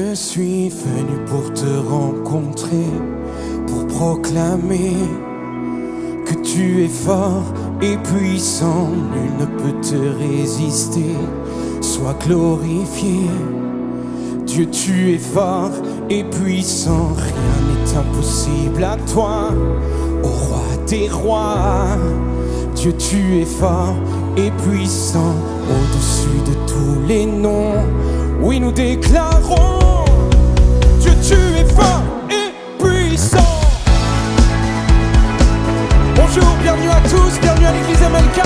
Je suis venu pour te rencontrer, pour proclamer que tu es fort et puissant, nul ne peut te résister. Sois glorifié, Dieu, tu es fort et puissant, rien n'est impossible à toi, ô roi des rois. Dieu, tu es fort et puissant, au-dessus de tous les noms. Oui, nous déclarons, Dieu, tu es fort et puissant. Bonjour, bienvenue à tous, bienvenue à l'église MLK.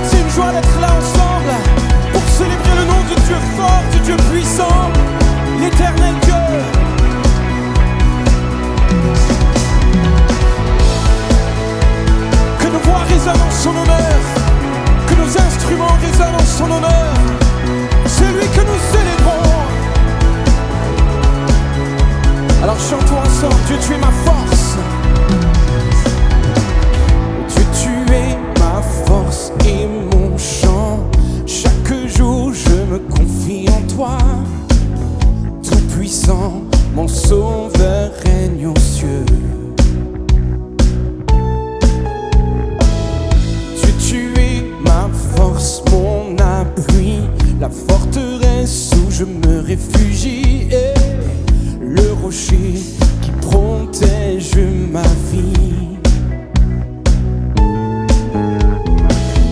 C'est une joie d'être là ensemble pour célébrer le nom de Dieu fort, de Dieu puissant, l'éternel Dieu. Que nos voix résonnent en son honneur, que nos instruments résonnent en son honneur. C'est lui que nous célébrons. Alors chantons ensemble, Dieu, tu es ma force. Dieu, tu es ma force et mon chant. Chaque jour je me confie en toi. Tout puissant, mon sauveur règne aux cieux. Dieu, tu es ma force, mon appui, la forteresse où je me réfugie, et le rocher qui protège ma vie.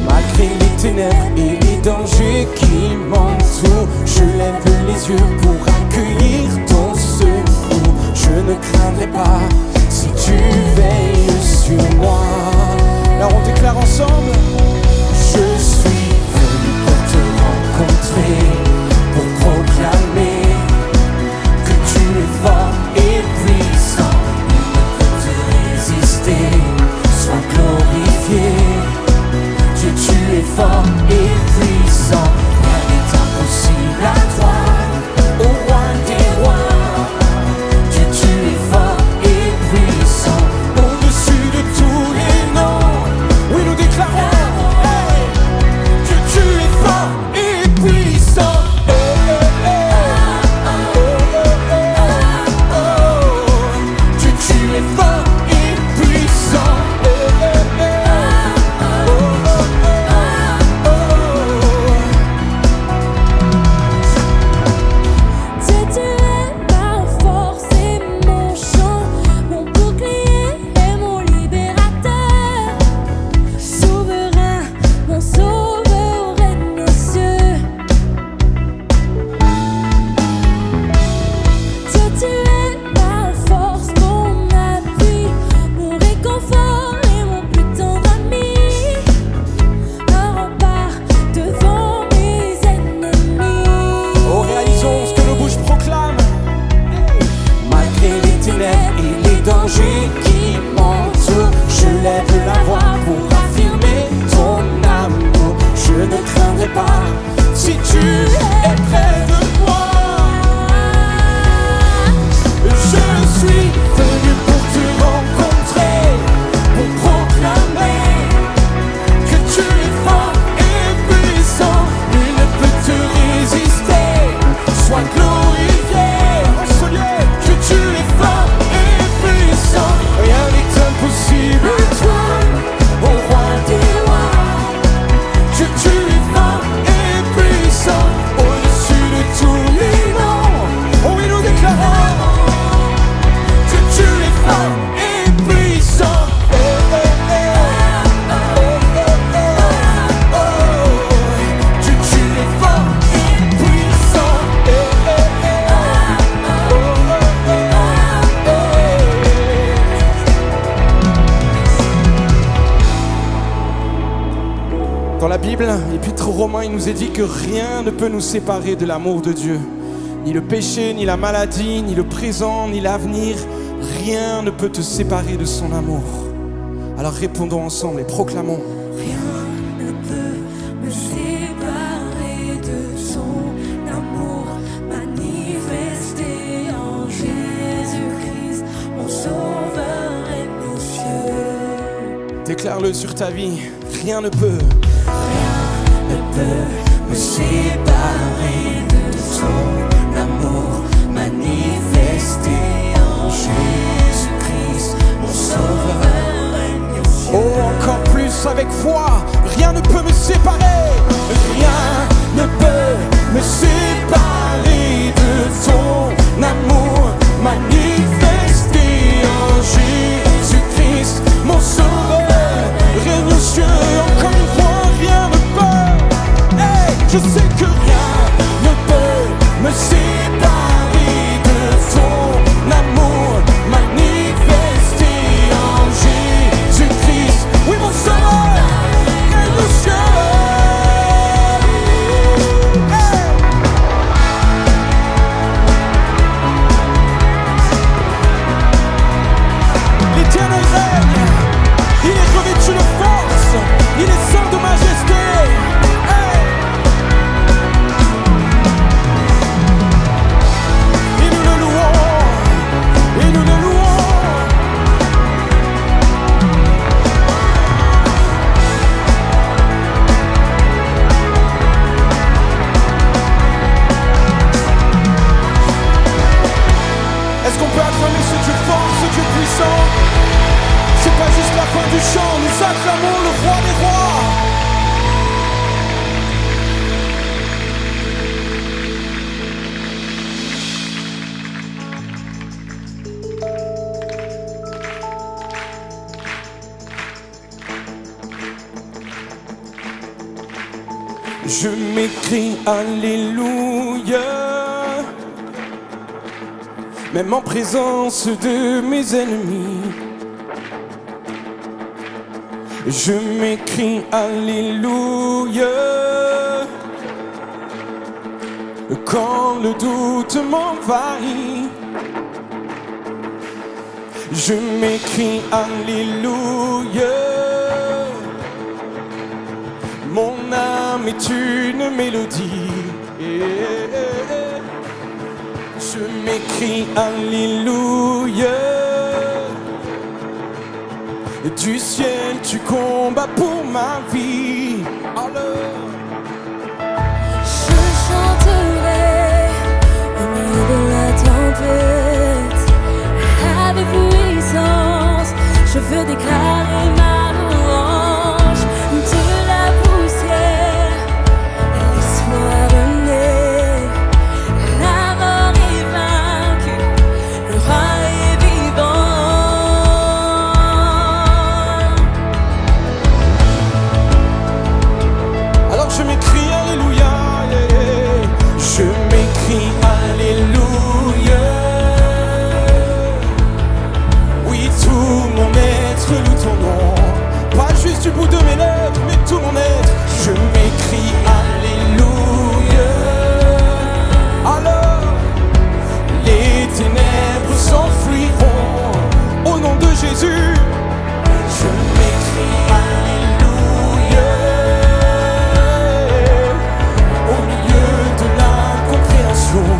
Malgré les ténèbres et les dangers qui m'entourent, je lève les yeux pour accueillir ton secours. Je ne craindrai pas si tu veilles sur moi. Alors on déclare ensemble: je suis venu pour te rencontrer, pour proclamer que tu es fort et puissant, nul ne peut te résister. Sois glorifié, Dieu, tu es fort et puissant, rien n'est impossible à toi, ô roi des rois. Dieu, tu es fort et puissant, au-dessus de tous les noms. Oui, nous déclarons, hey, Dieu, tu es fort et puissant. Dieu, tu es fort et puissant. Dieu, tu es ma force et mon chant, mon bouclier et mon libérateur. Souverain, mon sauveur règne aux cieux. Dieu, tu es ma force, mon appui, mon réconfort et mon plus tendre ami. Un rempart devant mes ennemis. Oh, réalisons ce que nos bouches proclament. Malgré les ténèbres et les dangers qui m'entourent, je lève la voix pour affirmer ton amour. Je ne craindrai pas si tu es près de moi. Je suis venu pour te rencontrer, pour proclamer que tu es fort et puissant, nul ne peut te résister. Sois glorifié en ce lieu, que tu es fort et puissant, rien n'est impossible à toi, ô roi des rois. Que tu es fort et puissant, au-dessus de tous les noms. Oh oui, nous déclarons que tu es fort et puissant. Que tu es fort et puissant. Dans la Bible, l'Épître aux Romains, il nous est dit que rien ne peut nous séparer de l'amour de Dieu. Ni le péché, ni la maladie, ni le présent, ni l'avenir, rien ne peut te séparer de son amour. Alors répondons ensemble et proclamons. Rien ne peut me séparer de son amour manifesté en Jésus-Christ, mon sauveur règne aux cieux. Déclare-le sur ta vie, rien ne peut. Rien ne peut me séparer de son amour foi, rien ne peut me séparer. Rien ne peut me séparer de ton amour manifesté en Jésus-Christ, mon sauveur. Règne aux cieux, encore une fois, rien ne peut. Hey, je sais que rien ne peut me séparer de ton amour manifesté en Jésus-Christ. Oui, mon sauveur, règne aux cieux. L'Éternel règne, il est revêtu de force, il est saint de majesté. Hey. Et nous le louons, et nous le louons. Est-ce qu'on peut acclamer ce Dieu fort, ce Dieu puissant? C'est pas juste la fin du chant, nous acclamons le roi des rois. Je m'écris Alléluia, même en présence de mes ennemis. Je m'écris Alléluia, quand le doute m'envahit. Je m'écris Alléluia, mon âme est une mélodie. Je m'écris Alléluia, du ciel tu combats pour ma vie. Alors Je chanterai au milieu de la tempête, avec puissance, je veux déclarer ma louange. De la poussière, laisse-moi renaître. La mort est vaincue, le roi est vivant. alors je m'écris Alléluia, je m'écris Alléluia. Oui, tout mon être loue ton nom, pas juste du bout de mes lèvres, mais tout mon être. Je m'écris Alléluia. Alors les ténèbres s'enfuiront au nom de Jésus. Je m'écris Alléluia, au milieu de l'incompréhension.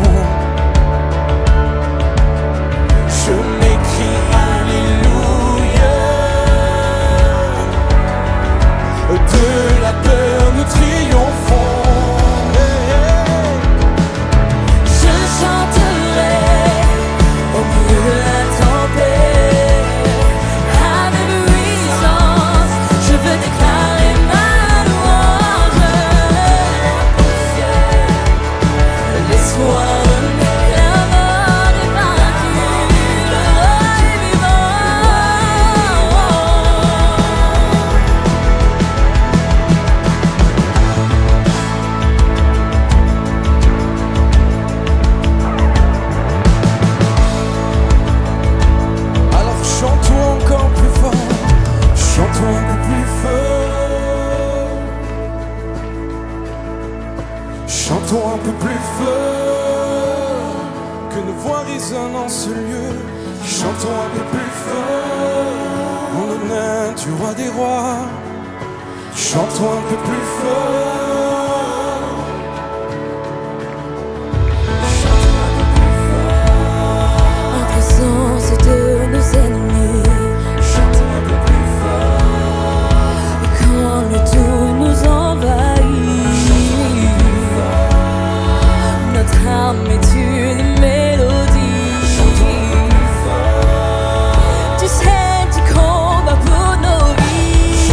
Je m'écris Alléluia, de la peur nous triomphons. Je chanterai au milieu de la tempête, avec puissance, je veux déclarer ma louange. Laisse-moi renaître, la mort est vaincue, le roi est vivant. Alors chantons encore plus fort, chantons un peu plus fort, chantons un peu plus fort, que nos voix résonnent en ce lieu. Chantons un peu plus fort, en l'honneur du roi des rois. Chantons un peu plus fort, chantons un peu plus fort, En présence de nos ennemis, chantons un peu plus fort, quand le doute nous envahit, notre âme est une mélodie. Du ciel tu combats pour nos vies.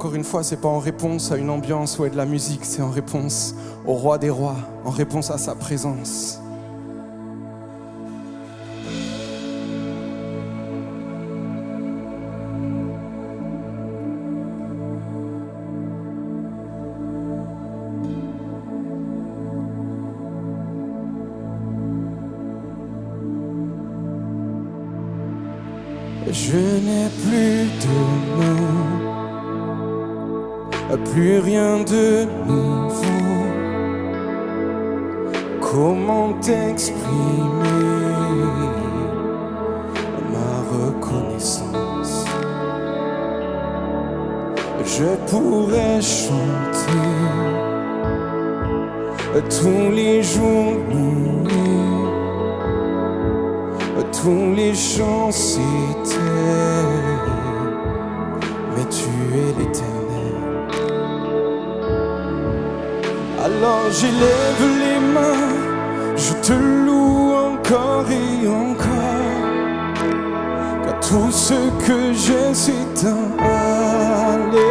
encore une fois, c'est pas en réponse à une ambiance ou à de la musique, c'est en réponse au roi des rois, en réponse à sa présence. Je n'ai plus de mots, plus rien de nouveau. Comment t'exprimer ma reconnaissance? Je pourrais chanter tous les jours louer. Tous les chants s'étaient, mais tu es l'Éternel. Alors j'élève les mains, je te loue encore et encore, car tout ce que j'ai c'est un Alléluia,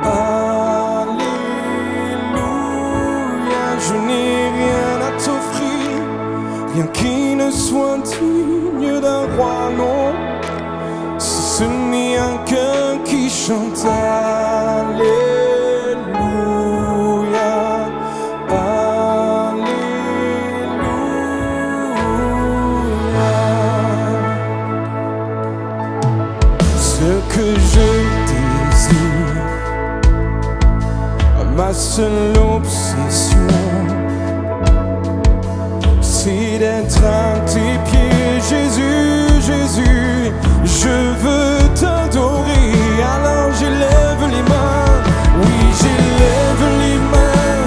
Alléluia. Je n'ai rien à t'offrir, rien qui ne soit digne d'un roi, non. Si ce n'est un cœur qui chante Alléluia, Alléluia. Ce que je désire, ma seule obsession, c'est d'être à tes pieds, Jésus, Jésus. Je veux t'adorer, alors j'élève les mains. Oui, j'élève les mains,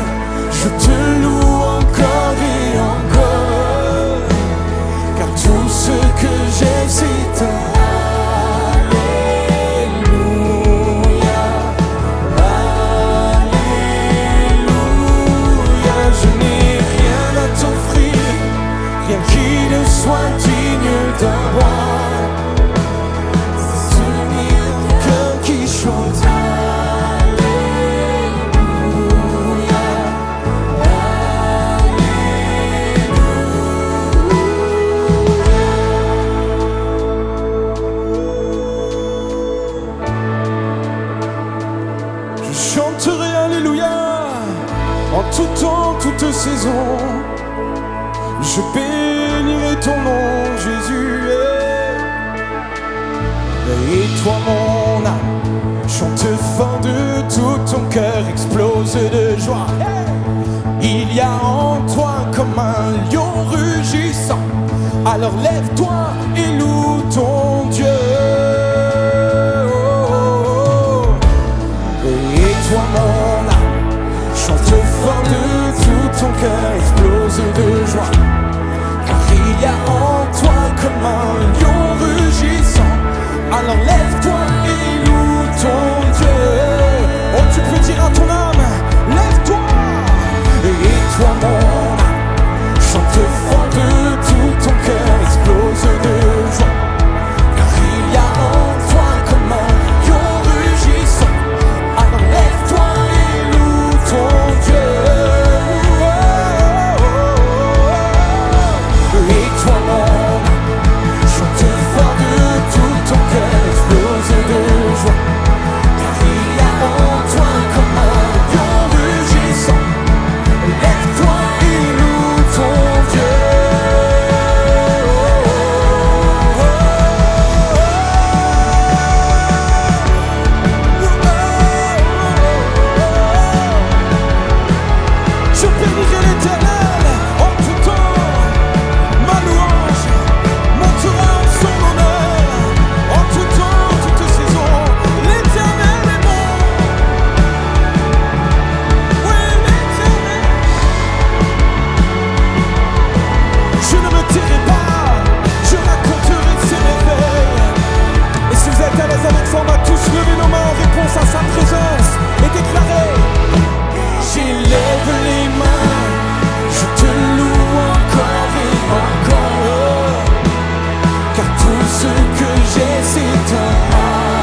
je te loue encore et encore, car tout ce que j'ai c'est un Alléluia, Alléluia. Je n'ai rien à t'offrir, rien qui ne soit digne d'un roi. Ce n'est un cœur qui chante Alléluia, Alléluia. Je chanterai Alléluia en tout temps, toute saison. Je bénirai ton nom, Jésus. Et toi, mon âme, chante fort de tout ton cœur, explose de joie. Il y a en toi comme un lion rugissant. Alors lève-toi et loue ton Dieu. Et toi, mon âme, chante fort de tout ton cœur, explose de joie. Car il y a en toi comme un lion rugissant. Alors lève-toi et loue ton Dieu. Oh, tu peux dire à ton âme, lève-toi. Et toi, mon âme, chante fort de tout ton cœur, explose de joie. Car il y a en toi comme un lion rugissant. Alors lève-toi et loue ton Dieu. Et toi, mon âme, chante fort de tout ton cœur, explose de joie. Car il y a en toi comme un lion rugissant. Lève-toi et loue ton Dieu. Je bénirai l'Éternel en tout temps. Ma louange montera en son honneur. En tout temps, toute saison, l'Éternel est bon. Oui, l'Éternel. Je ne me tairai pas, je raconterai ses merveilles. Et si vous êtes à l'aise avec ça, on va tous lever nos mains en réponse à sa présence et déclarer: j'élève les mains, je te loue encore et encore, car tout ce que j'ai c'est un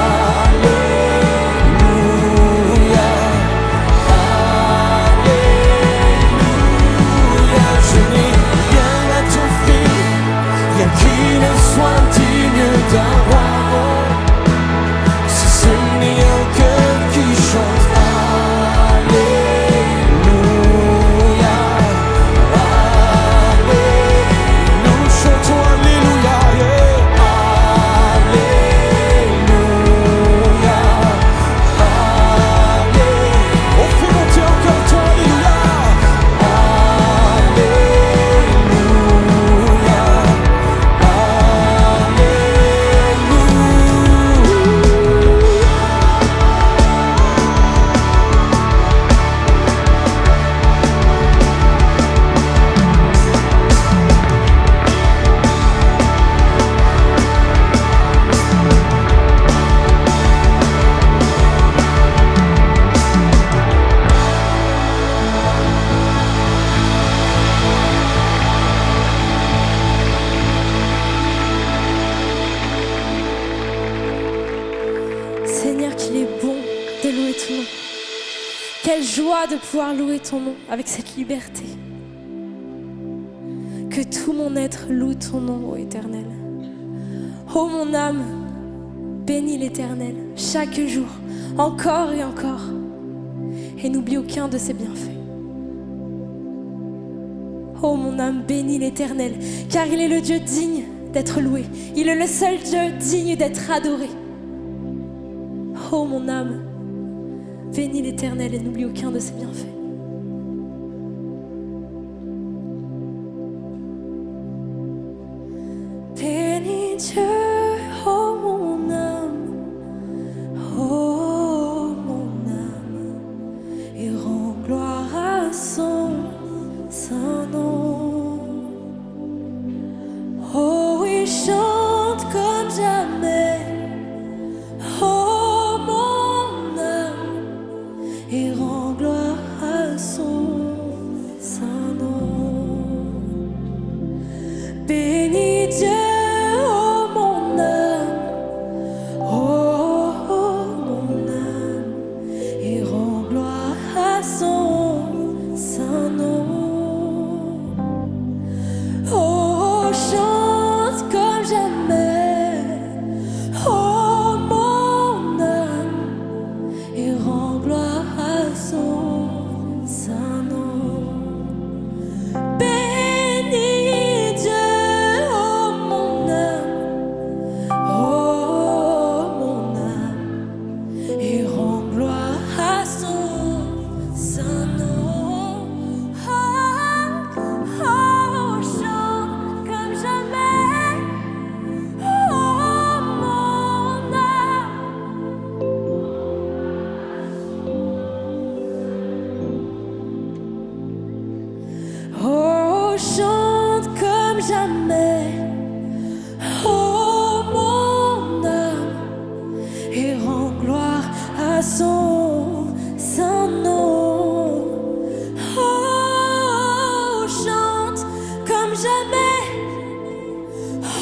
joie de pouvoir louer ton nom avec cette liberté. Que tout mon être loue ton nom, ô Éternel. Ô mon âme, bénis l'Éternel chaque jour, encore et encore, et n'oublie aucun de ses bienfaits. Ô mon âme, bénis l'Éternel, car il est le Dieu digne d'être loué. Il est le seul Dieu digne d'être adoré. Ô mon âme, bénis l'Éternel et n'oublie aucun de ses bienfaits. Bénis Dieu, ô mon âme, et rends gloire à son saint nom. Oh oui, chante comme jamais, oh mon âme, et rends gloire à son saint nom. Bénis Dieu, oh mon âme, et rends gloire à son saint nom. Oh, chante comme jamais, oh mon âme, et rends gloire à son saint nom. Bénis Dieu, oh mon âme, et rends gloire à son saint nom. Oh, chante comme jamais, oh mon âme. Oh, chante comme jamais, oh mon âme, et rends gloire à son saint nom. Oh, chante comme jamais,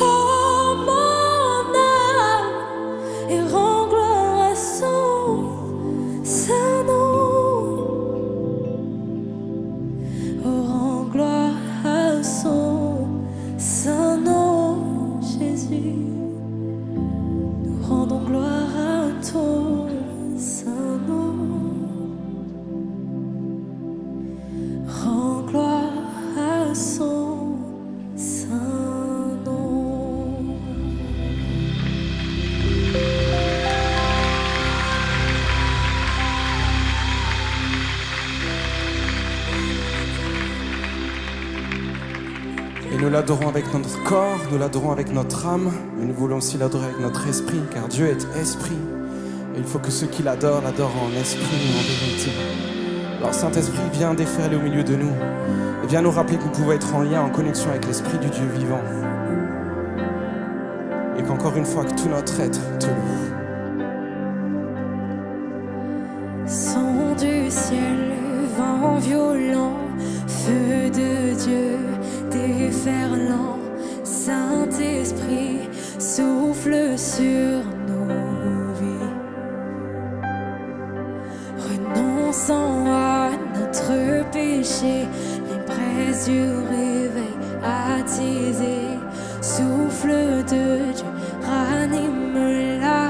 oh mon âme, et rends gloire à son saint nom. Oh, rends gloire à son saint nom, Jésus. Nous rendons gloire à ton saint nom. Rends gloire à son saint nom. Et nous l'adorons avec notre corps, nous l'adorons avec notre âme, mais nous voulons aussi l'adorer avec notre esprit, car Dieu est esprit. Et il faut que ceux qui l'adorent en esprit et en vérité. Alors Saint-Esprit, viens déferler au milieu de nous et viens nous rappeler que nous pouvons être en lien, en connexion avec l'Esprit du Dieu vivant. Et qu'encore une fois, que tout notre être te loue. Son du ciel, vent violent, feu de Dieu déferlant, Saint-Esprit souffle sur nos vies. Renonçant à notre péché, les braises du réveil attisées, souffle de Dieu ranime la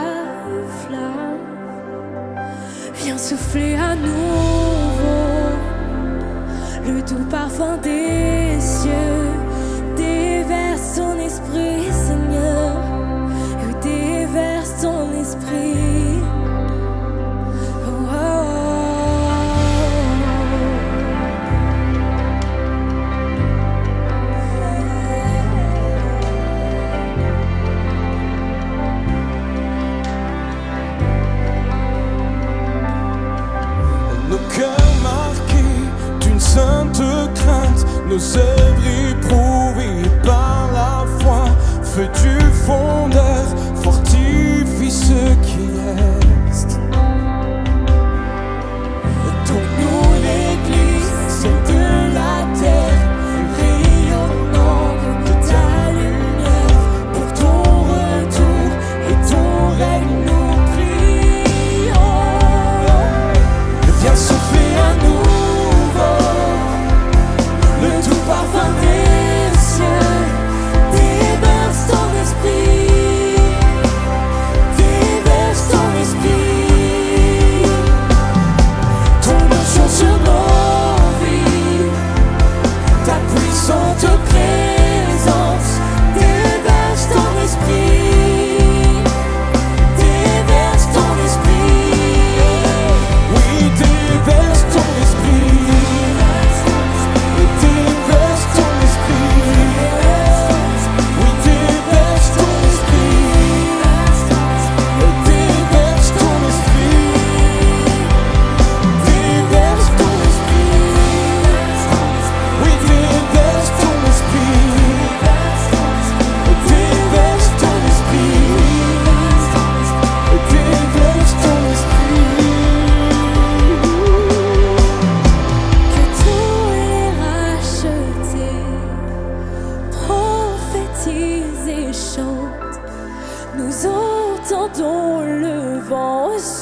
flamme. Viens souffler à nouveau le doux parfum des cieux. Déverse ton esprit, Seigneur, déverse ton esprit. Oh, oh, Nos cœurs marqués d'une sainte crainte, nos œuvres éprouvées par la foi, feu du fondeur, fortifie ce qui reste. Donc nous l'église, c'est de la terre, rayonnant de ta lumière, pour ton retour et ton règne nous prions. Viens souffler à nous.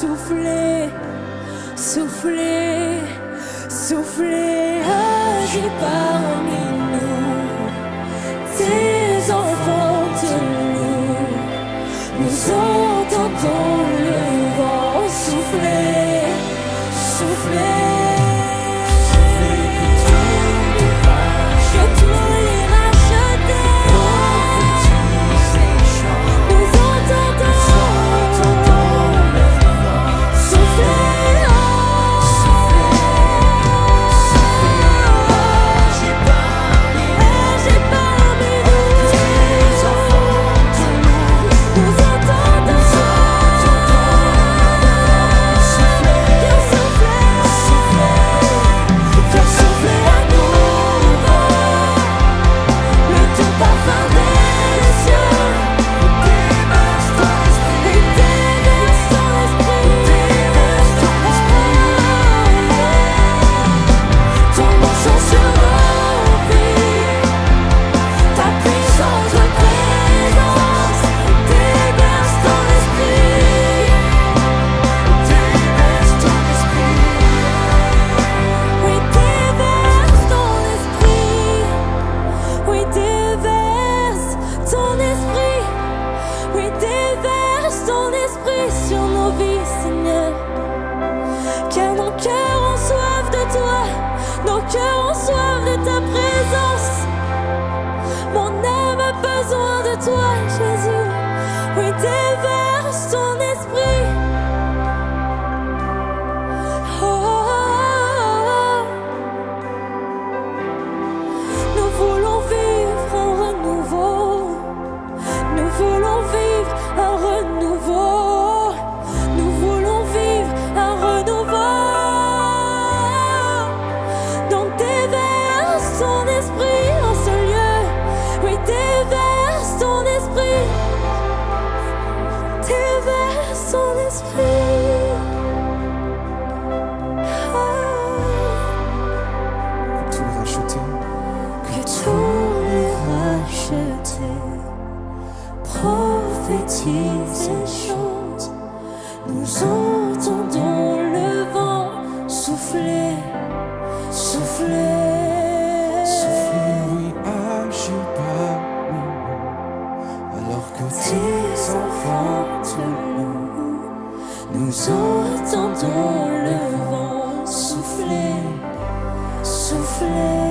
soufflez, soufflez, soufflez, agis parmi nous. Tes enfants te louent, nous entendons le vent souffler, souffler. Prophétise et chante, nous entendons le vent souffler, souffler, souffler, oui, agis parmi nous, alors que tes enfants te louent, nous entendons le vent souffler, souffler.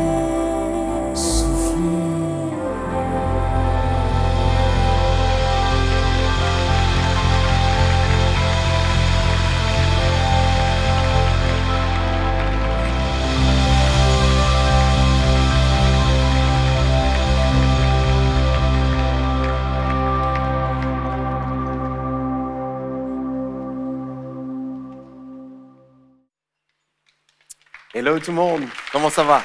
Hello tout le monde, comment ça va?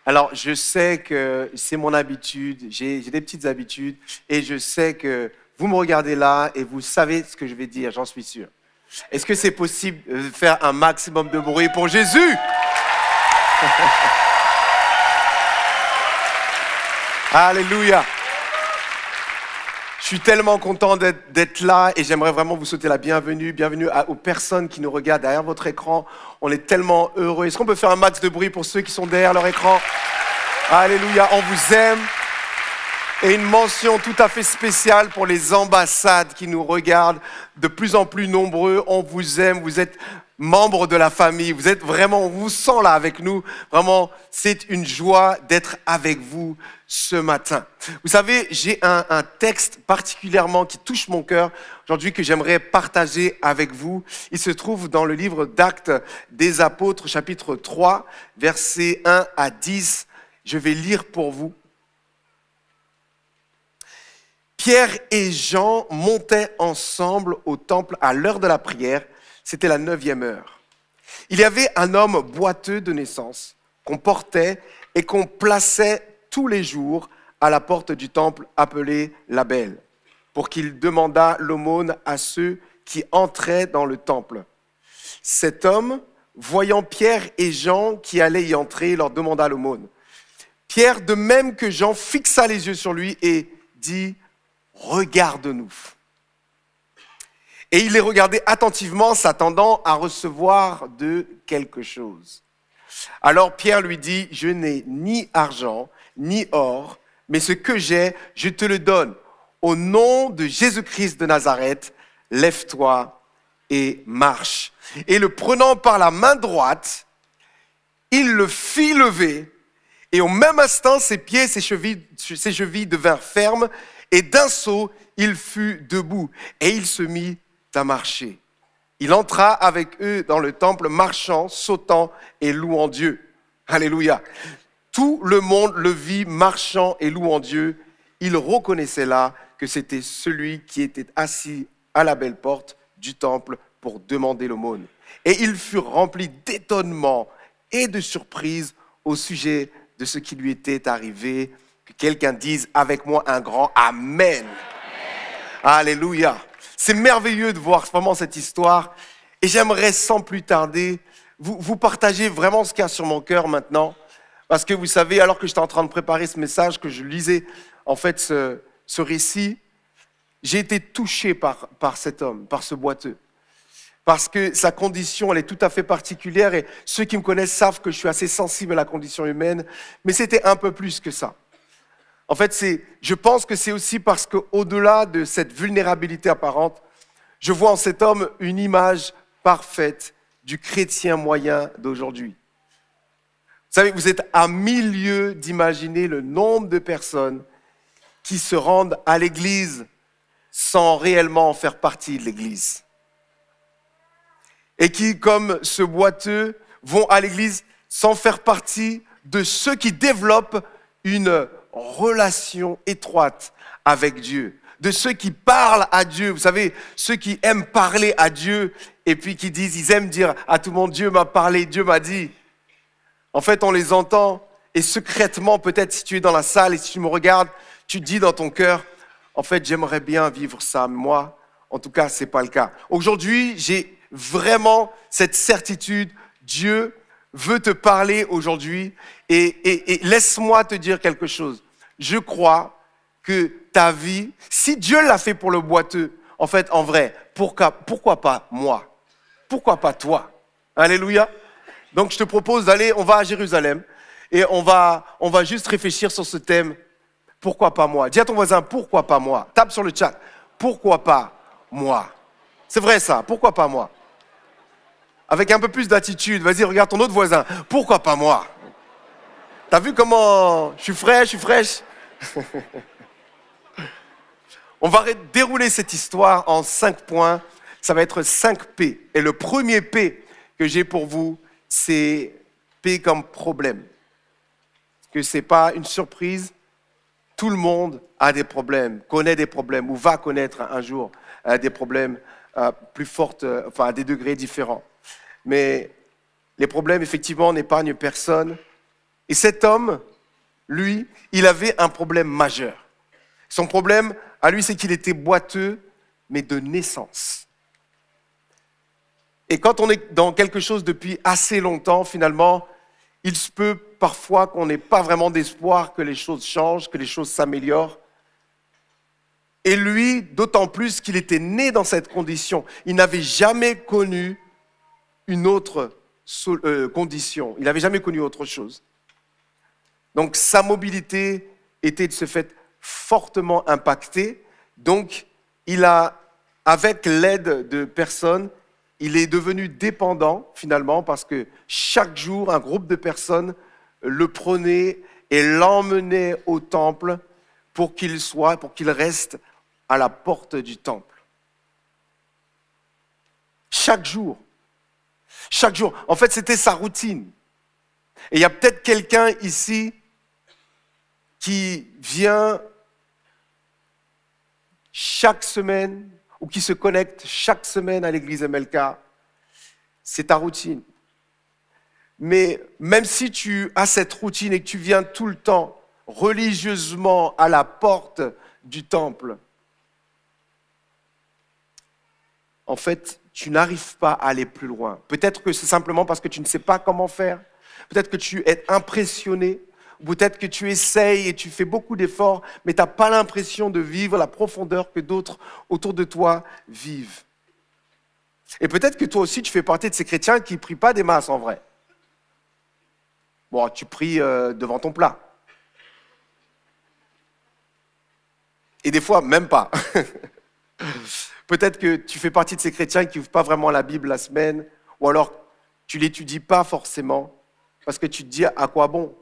Alors, je sais que c'est mon habitude, j'ai des petites habitudes, et je sais que vous me regardez là et vous savez ce que je vais dire, j'en suis sûr. Est-ce que c'est possible de faire un maximum de bruit pour Jésus? Alléluia! Je suis tellement content d'être là et j'aimerais vraiment vous souhaiter la bienvenue. Bienvenue aux personnes qui nous regardent derrière votre écran. On est tellement heureux. Est-ce qu'on peut faire un max de bruit pour ceux qui sont derrière leur écran? Alléluia, on vous aime. Et une mention tout à fait spéciale pour les ambassades qui nous regardent, de plus en plus nombreux. On vous aime, vous êtes membres de la famille. Vous êtes vraiment, on vous sent là avec nous. Vraiment, c'est une joie d'être avec vous ce matin. Vous savez, j'ai un texte particulièrement qui touche mon cœur aujourd'hui que j'aimerais partager avec vous. Il se trouve dans le livre d'Actes des Apôtres, chapitre 3, versets 1 à 10. Je vais lire pour vous. Pierre et Jean montaient ensemble au temple à l'heure de la prière. C'était la 9e heure. Il y avait un homme boiteux de naissance qu'on portait et qu'on plaçait tous les jours à la porte du temple appelé la Belle, pour qu'il demandât l'aumône à ceux qui entraient dans le temple. Cet homme, voyant Pierre et Jean qui allaient y entrer, leur demanda l'aumône. Pierre, de même que Jean, fixa les yeux sur lui et dit « regarde-nous. Et il les regardait attentivement, s'attendant à recevoir de quelque chose. Alors Pierre lui dit, je n'ai ni argent, ni or, mais ce que j'ai, je te le donne. Au nom de Jésus-Christ de Nazareth, lève-toi et marche. Et le prenant par la main droite, il le fit lever. Et au même instant, ses pieds et ses chevilles devinrent fermes. Et d'un saut, il fut debout. Et il se mit à marcher. Il entra avec eux dans le temple, marchant, sautant et louant Dieu. Alléluia. Tout le monde le vit marchant et louant Dieu. Il reconnaissait là que c'était celui qui était assis à la belle porte du temple pour demander l'aumône. Et ils furent remplis d'étonnement et de surprise au sujet de ce qui lui était arrivé. Que quelqu'un dise avec moi un grand Amen. Alléluia. C'est merveilleux de voir vraiment cette histoire. Et j'aimerais sans plus tarder vous partager vraiment ce qu'il y a sur mon cœur maintenant. Parce que vous savez, alors que j'étais en train de préparer ce message, que je lisais en fait ce récit, j'ai été touché par cet homme, par ce boiteux. Parce que sa condition, elle est tout à fait particulière. Et ceux qui me connaissent savent que je suis assez sensible à la condition humaine. Mais c'était un peu plus que ça. En fait, je pense que c'est aussi parce qu'au-delà de cette vulnérabilité apparente, je vois en cet homme une image parfaite du chrétien moyen d'aujourd'hui. Vous savez, vous êtes à milieu d'imaginer le nombre de personnes qui se rendent à l'église sans réellement faire partie de l'église. Et qui, comme ce boiteux, vont à l'église sans faire partie de ceux qui développent une relation étroite avec Dieu, de ceux qui parlent à Dieu. Vous savez, ceux qui aiment parler à Dieu et puis qui disent, ils aiment dire à tout le monde, Dieu m'a parlé, Dieu m'a dit. En fait, on les entend et secrètement, peut-être si tu es dans la salle et si tu me regardes, tu dis dans ton cœur, en fait, j'aimerais bien vivre ça. Moi, en tout cas, c'est pas le cas. Aujourd'hui, j'ai vraiment cette certitude, Dieu veut te parler aujourd'hui et laisse-moi te dire quelque chose. Je crois que ta vie, si Dieu l'a fait pour le boiteux, en fait, en vrai, pourquoi pas moi? Pourquoi pas toi? Alléluia. Donc, je te propose d'aller, on va à Jérusalem et on va juste réfléchir sur ce thème. Pourquoi pas moi? Dis à ton voisin, pourquoi pas moi? Tape sur le chat. Pourquoi pas moi? C'est vrai ça, pourquoi pas moi? Avec un peu plus d'attitude, vas-y, regarde ton autre voisin. Pourquoi pas moi? T'as vu comment je suis fraîche? On va dérouler cette histoire en 5 points. Ça va être 5 P. Et le premier P que j'ai pour vous, c'est P comme problème. Parce que ce n'est pas une surprise. Tout le monde a des problèmes, connaît des problèmes ou va connaître un jour des problèmes plus fortes, enfin à des degrés différents. Mais les problèmes, effectivement, n'épargnent personne. Et cet homme, lui, il avait un problème majeur. Son problème, à lui, c'est qu'il était boiteux, mais de naissance. Et quand on est dans quelque chose depuis assez longtemps, finalement, il se peut parfois qu'on n'ait pas vraiment d'espoir que les choses changent, que les choses s'améliorent. Et lui, d'autant plus qu'il était né dans cette condition, il n'avait jamais connu une autre condition. Il n'avait jamais connu autre chose. Donc, sa mobilité était de ce fait fortement impactée. Donc, avec l'aide de personnes, il est devenu dépendant finalement parce que chaque jour, un groupe de personnes le prenait et l'emmenait au temple pour qu'il reste à la porte du temple. Chaque jour. Chaque jour. En fait, c'était sa routine. Et il y a peut-être quelqu'un ici qui vient chaque semaine ou qui se connecte chaque semaine à l'église MLK. C'est ta routine. Mais même si tu as cette routine et que tu viens tout le temps religieusement à la porte du temple, en fait, tu n'arrives pas à aller plus loin. Peut-être que c'est simplement parce que tu ne sais pas comment faire. Peut-être que tu es impressionné Peut-être que tu essayes et tu fais beaucoup d'efforts, mais tu n'as pas l'impression de vivre la profondeur que d'autres autour de toi vivent. Et peut-être que toi aussi, tu fais partie de ces chrétiens qui ne prient pas des masses en vrai. Bon, tu pries devant ton plat. Et des fois, même pas. Peut-être que tu fais partie de ces chrétiens qui n'ouvrent pas vraiment la Bible la semaine, ou alors tu ne l'étudies pas forcément, parce que tu te dis à quoi bon.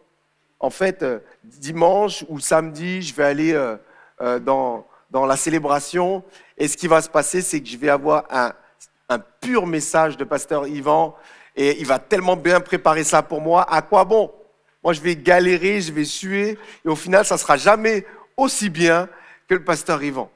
En fait, dimanche ou samedi, je vais aller dans la célébration, et ce qui va se passer, c'est que je vais avoir un pur message de pasteur Yvan, et il va tellement bien préparer ça pour moi, à quoi bon? Moi, je vais galérer, je vais suer, et au final, ça ne sera jamais aussi bien que le pasteur Yvan.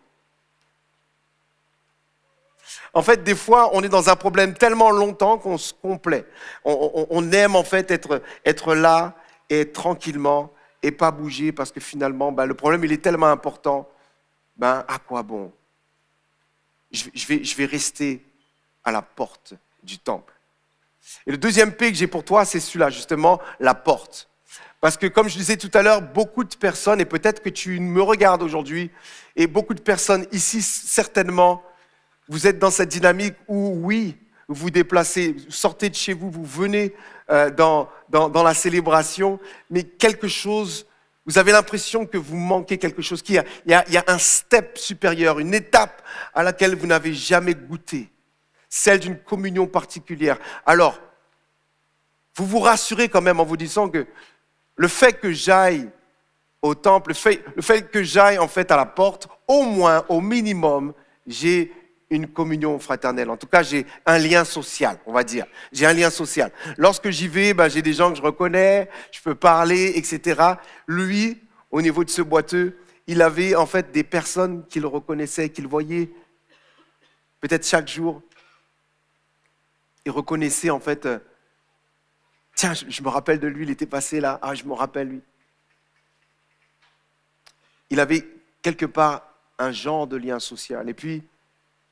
En fait, des fois, on est dans un problème tellement longtemps qu'on se complaît. On aime en fait être là et tranquillement et pas bouger parce que finalement, le problème, il est tellement important. À quoi bon? Je vais rester à la porte du temple. Et le deuxième P que j'ai pour toi, c'est celui-là, justement, la porte. Parce que comme je disais tout à l'heure, beaucoup de personnes, et peut-être que tu me regardes aujourd'hui, et beaucoup de personnes ici, certainement, vous êtes dans cette dynamique où, oui, vous vous déplacez, vous sortez de chez vous, vous venez dans la célébration, mais quelque chose, vous avez l'impression que vous manquez quelque chose, qu'il y a un step supérieur, une étape à laquelle vous n'avez jamais goûté, celle d'une communion particulière. Alors, vous vous rassurez quand même en vous disant que le fait que j'aille au temple, le fait que j'aille en fait à la porte, au moins, au minimum, j'ai une communion fraternelle. En tout cas, j'ai un lien social, on va dire. J'ai un lien social. Lorsque j'y vais, j'ai des gens que je reconnais, je peux parler, etc. Lui, au niveau de ce boiteux, il avait en fait des personnes qu'il reconnaissait, qu'il voyait peut-être chaque jour. Il reconnaissait en fait, tiens, je me rappelle de lui, il était passé là, je me rappelle lui. Il avait quelque part un genre de lien social. Et puis,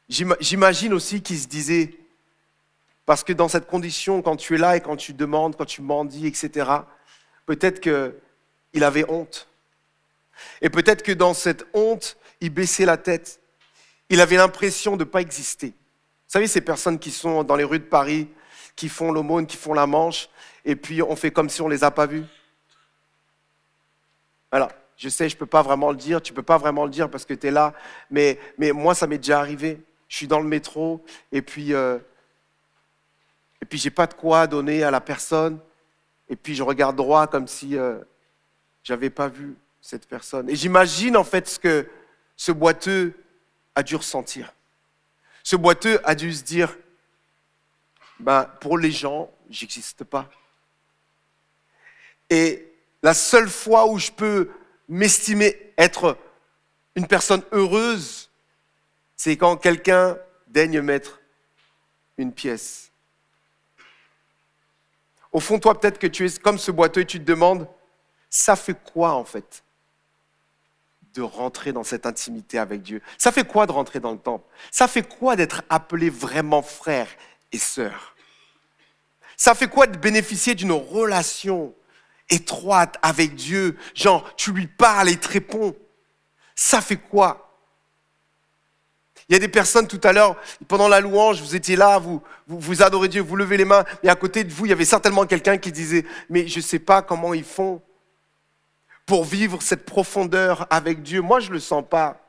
j'imagine aussi qu'il se disait, parce que dans cette condition, quand tu es là et quand tu demandes, quand tu mendies, etc., peut-être qu'il avait honte. Et peut-être que dans cette honte, il baissait la tête. Il avait l'impression de ne pas exister. Vous savez, ces personnes qui sont dans les rues de Paris, qui font l'aumône, qui font la manche, et puis on fait comme si on ne les a pas vus. Alors, je sais, je ne peux pas vraiment le dire, tu ne peux pas vraiment le dire parce que tu es là, mais moi, ça m'est déjà arrivé. Je suis dans le métro, et puis je n'ai pas de quoi donner à la personne, et puis je regarde droit comme si je n'avais pas vu cette personne. Et j'imagine en fait ce que ce boiteux a dû ressentir. Ce boiteux a dû se dire, pour les gens, j'existe pas. Et la seule fois où je peux m'estimer être une personne heureuse, c'est quand quelqu'un daigne mettre une pièce. Au fond, toi, peut-être que tu es comme ce boiteux et tu te demandes, ça fait quoi en fait de rentrer dans cette intimité avec Dieu? Ça fait quoi de rentrer dans le temple? Ça fait quoi d'être appelé vraiment frère et sœur? Ça fait quoi de bénéficier d'une relation étroite avec Dieu? Genre, tu lui parles et il te répond. Ça fait quoi? Il y a des personnes tout à l'heure, pendant la louange, vous étiez là, vous adorez Dieu, vous levez les mains, et à côté de vous, il y avait certainement quelqu'un qui disait « Mais je ne sais pas comment ils font pour vivre cette profondeur avec Dieu. Moi, je ne le sens pas,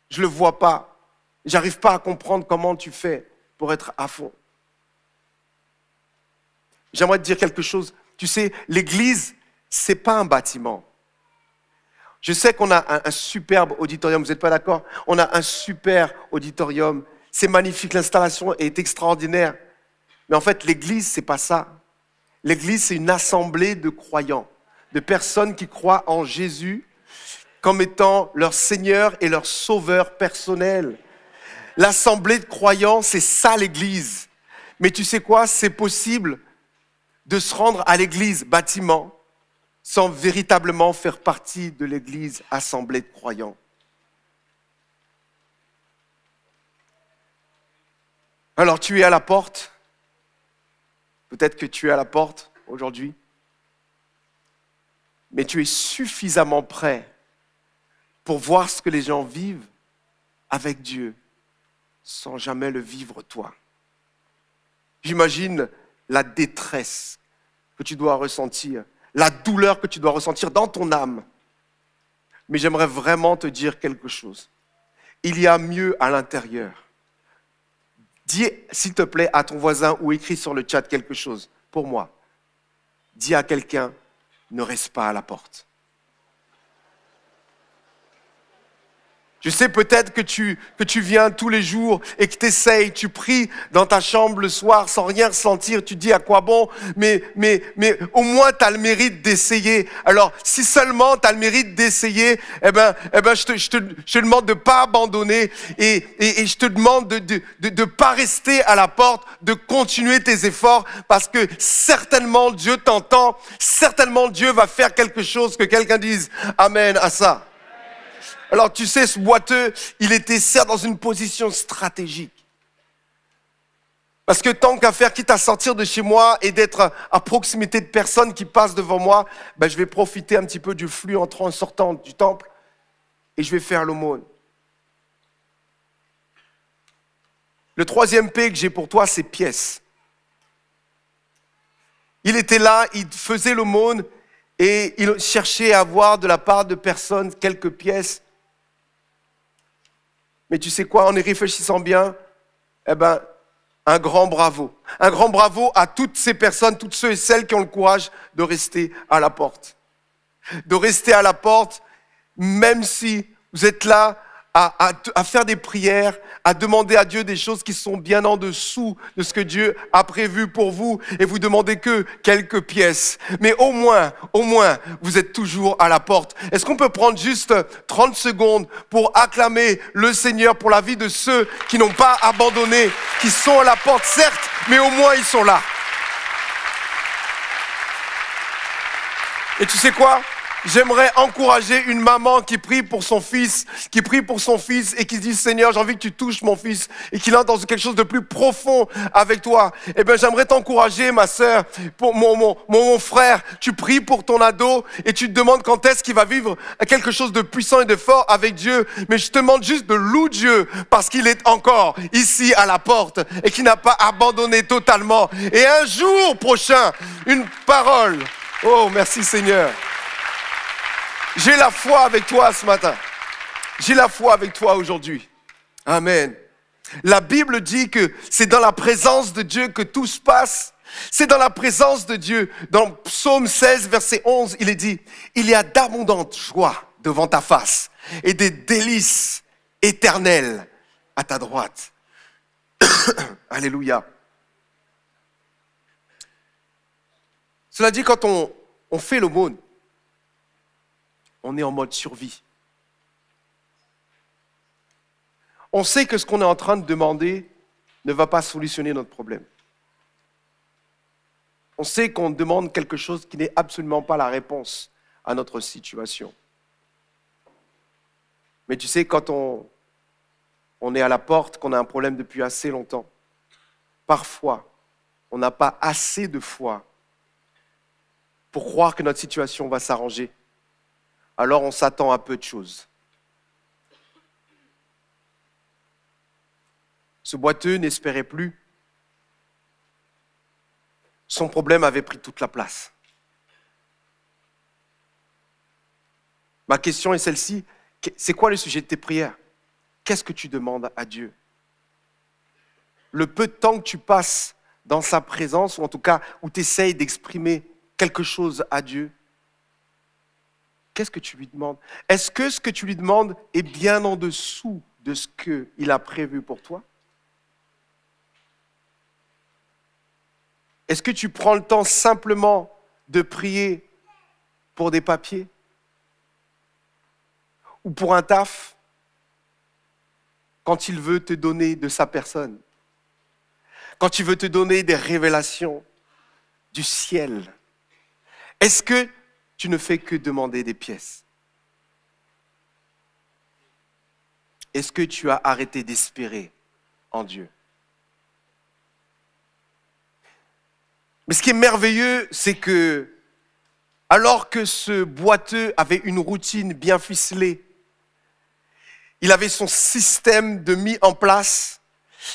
je ne le vois pas. J'arrive pas à comprendre comment tu fais pour être à fond. » J'aimerais te dire quelque chose. Tu sais, l'église, ce n'est pas un bâtiment. Je sais qu'on a un superbe auditorium, vous n'êtes pas d'accord? On a un super auditorium, c'est magnifique, l'installation est extraordinaire. Mais en fait, l'église, ce n'est pas ça. L'église, c'est une assemblée de croyants, de personnes qui croient en Jésus comme étant leur Seigneur et leur Sauveur personnel. L'assemblée de croyants, c'est ça l'église. Mais tu sais quoi? C'est possible de se rendre à l'église bâtiment sans véritablement faire partie de l'église assemblée de croyants. Alors tu es à la porte. Peut-être que tu es à la porte aujourd'hui. mais tu es suffisamment prêt pour voir ce que les gens vivent avec Dieu sans jamais le vivre toi. J'imagine la détresse que tu dois ressentir, la douleur que tu dois ressentir dans ton âme. Mais j'aimerais vraiment te dire quelque chose. Il y a mieux à l'intérieur. Dis, s'il te plaît, à ton voisin ou écris sur le chat quelque chose pour moi. Dis à quelqu'un, ne reste pas à la porte. Je sais peut-être que tu viens tous les jours et que tu essayes, tu pries dans ta chambre le soir sans rien ressentir. Tu dis à quoi bon, mais au moins tu as le mérite d'essayer. Alors si seulement tu as le mérite d'essayer, je te demande de ne pas abandonner et je te demande de ne pas rester à la porte, de continuer tes efforts parce que certainement Dieu t'entend, certainement Dieu va faire quelque chose, que quelqu'un dise Amen à ça. Alors tu sais, ce boiteux, il était certes dans une position stratégique. Parce que tant qu'à faire, quitte à sortir de chez moi et d'être à proximité de personnes qui passent devant moi, je vais profiter un petit peu du flux entrant et sortant du temple et je vais faire l'aumône. Le troisième P que j'ai pour toi, c'est pièce. Il était là, il faisait l'aumône et il cherchait à avoir de la part de personnes quelques pièces. Mais tu sais quoi, en y réfléchissant bien, un grand bravo. Un grand bravo à toutes ces personnes, toutes ceux et celles qui ont le courage de rester à la porte. De rester à la porte, même si vous êtes là à faire des prières, à demander à Dieu des choses qui sont bien en dessous de ce que Dieu a prévu pour vous et vous demandez que quelques pièces. Mais au moins, vous êtes toujours à la porte. Est-ce qu'on peut prendre juste 30 secondes pour acclamer le Seigneur pour la vie de ceux qui n'ont pas abandonné, qui sont à la porte, certes, mais au moins ils sont là. Et tu sais quoi ? J'aimerais encourager une maman qui prie pour son fils, et qui dit Seigneur, j'ai envie que tu touches mon fils et qu'il entre dans quelque chose de plus profond avec toi. J'aimerais t'encourager, ma sœur, pour mon frère. Tu pries pour ton ado et tu te demandes quand est-ce qu'il va vivre quelque chose de puissant et de fort avec Dieu. Mais je te demande juste de louer Dieu parce qu'il est encore ici à la porte et qu'il n'a pas abandonné totalement. Et un jour prochain, une parole. Oh, merci Seigneur. J'ai la foi avec toi ce matin. J'ai la foi avec toi aujourd'hui. Amen. La Bible dit que c'est dans la présence de Dieu que tout se passe. C'est dans la présence de Dieu. Dans Psaume 16, verset 11, il est dit « Il y a d'abondantes joies devant ta face et des délices éternelles à ta droite. » Alléluia. Cela dit, quand on fait l'aumône, on est en mode survie. On sait que ce qu'on est en train de demander ne va pas solutionner notre problème. On sait qu'on demande quelque chose qui n'est absolument pas la réponse à notre situation. Mais tu sais, quand on est à la porte, qu'on a un problème depuis assez longtemps, parfois, on n'a pas assez de foi pour croire que notre situation va s'arranger. Alors on s'attend à peu de choses. Ce boiteux n'espérait plus. Son problème avait pris toute la place. Ma question est celle-ci. C'est quoi le sujet de tes prières? Qu'est-ce que tu demandes à Dieu? Le peu de temps que tu passes dans sa présence, ou en tout cas où tu essayes d'exprimer quelque chose à Dieu, qu'est-ce que tu lui demandes? Est-ce que ce que tu lui demandes est bien en dessous de ce qu'il a prévu pour toi? Est-ce que tu prends le temps simplement de prier pour des papiers? Ou pour un taf? Quand il veut te donner de sa personne? Quand il veut te donner des révélations du ciel? Est-ce que tu ne fais que demander des pièces? Est-ce que tu as arrêté d'espérer en Dieu? Mais ce qui est merveilleux, c'est que alors que ce boiteux avait une routine bien ficelée, il avait son système de mis en place.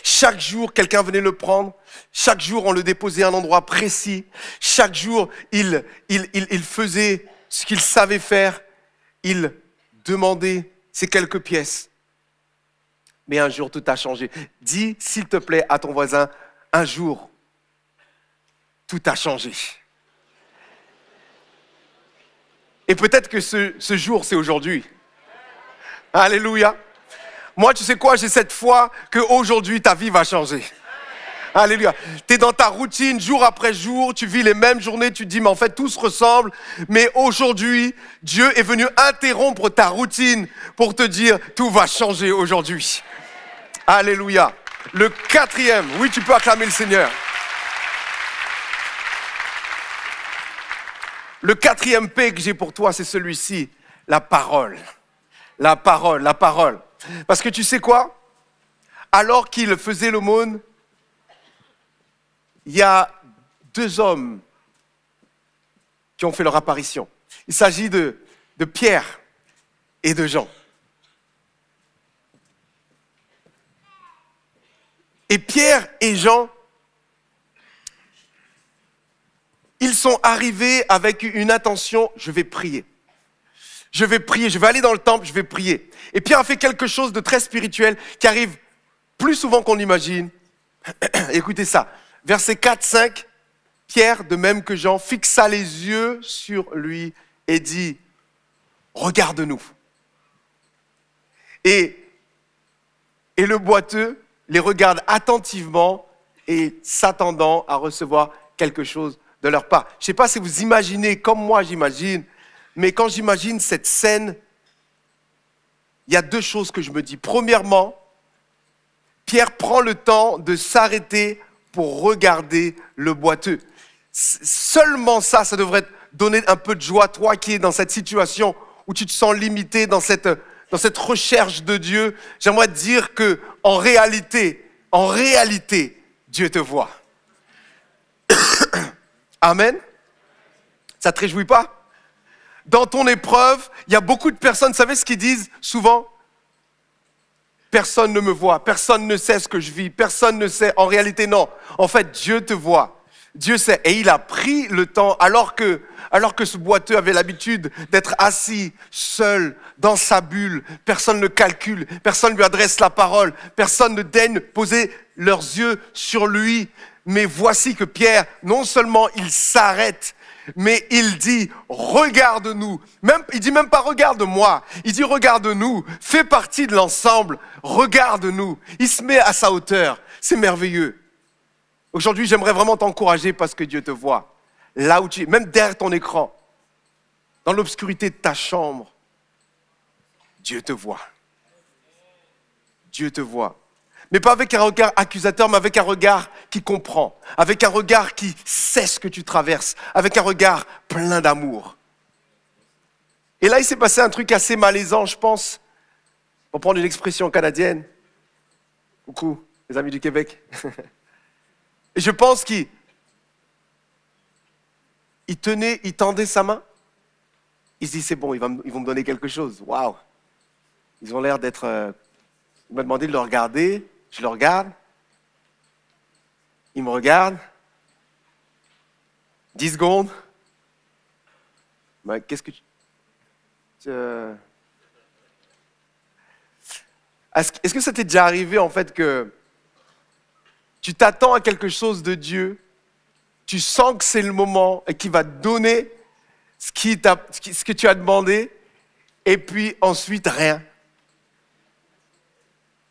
Chaque jour, quelqu'un venait le prendre. Chaque jour, on le déposait à un endroit précis. Chaque jour, il faisait ce qu'il savait faire. Il demandait ces quelques pièces. Mais un jour, tout a changé. Dis, s'il te plaît, à ton voisin, un jour, tout a changé. Et peut-être que ce jour, c'est aujourd'hui. Alléluia. Moi, tu sais quoi, j'ai cette foi qu'aujourd'hui, ta vie va changer. Alléluia. Tu es dans ta routine, jour après jour, tu vis les mêmes journées, tu te dis, mais en fait, tout se ressemble. Mais aujourd'hui, Dieu est venu interrompre ta routine pour te dire, tout va changer aujourd'hui. Alléluia. Le quatrième, oui, tu peux acclamer le Seigneur. Le quatrième P que j'ai pour toi, c'est celui-ci, la parole. La parole, la parole. Parce que tu sais quoi? Alors qu'il faisait l'aumône, il y a deux hommes qui ont fait leur apparition. Il s'agit de Pierre et de Jean. Et Pierre et Jean, ils sont arrivés avec une intention, je vais prier. Je vais prier, je vais aller dans le temple, je vais prier. Et Pierre a fait quelque chose de très spirituel qui arrive plus souvent qu'on l'imagine. Écoutez ça, versets 4, 5, Pierre, de même que Jean, fixa les yeux sur lui et dit, regarde-nous. Et le boiteux les regarde attentivement et s'attendant à recevoir quelque chose de leur part. Je ne sais pas si vous imaginez comme moi j'imagine, mais quand j'imagine cette scène, il y a deux choses que je me dis. Premièrement, Pierre prend le temps de s'arrêter pour regarder le boiteux. Seulement ça devrait te donner un peu de joie, toi qui es dans cette situation où tu te sens limité dans cette recherche de Dieu. J'aimerais te dire que en réalité, Dieu te voit. Amen. Ça te réjouit pas? Dans ton épreuve, il y a beaucoup de personnes, vous savez ce qu'ils disent souvent? Personne ne me voit, personne ne sait ce que je vis, personne ne sait. En réalité, non. En fait, Dieu te voit. Dieu sait. Et il a pris le temps, alors que ce boiteux avait l'habitude d'être assis, seul, dans sa bulle. Personne ne le calcule, personne ne lui adresse la parole, personne ne daigne poser leurs yeux sur lui. Mais voici que Pierre, non seulement il s'arrête, mais il dit, regarde-nous. Il dit même pas regarde-moi, il dit regarde-nous, fais partie de l'ensemble, regarde-nous. Il se met à sa hauteur, c'est merveilleux. Aujourd'hui, j'aimerais vraiment t'encourager parce que Dieu te voit. Là où tu es, même derrière ton écran, dans l'obscurité de ta chambre, Dieu te voit. Dieu te voit. Mais pas avec un regard accusateur, mais avec un regard qui comprend, avec un regard qui sait ce que tu traverses, avec un regard plein d'amour. Et là, il s'est passé un truc assez malaisant, je pense, pour prendre une expression canadienne. Coucou, les amis du Québec. Et je pense qu'il tendait sa main. Il se dit, c'est bon, ils vont me donner quelque chose. Waouh! Ils ont l'air d'être... Il m'a demandé de le regarder. Je le regarde. Il me regarde. 10 secondes. Mais qu'est-ce que tu... Est-ce que ça t'est déjà arrivé, en fait, que tu t'attends à quelque chose de Dieu, tu sens que c'est le moment et qu'il va te donner ce que tu as demandé, et puis ensuite, rien.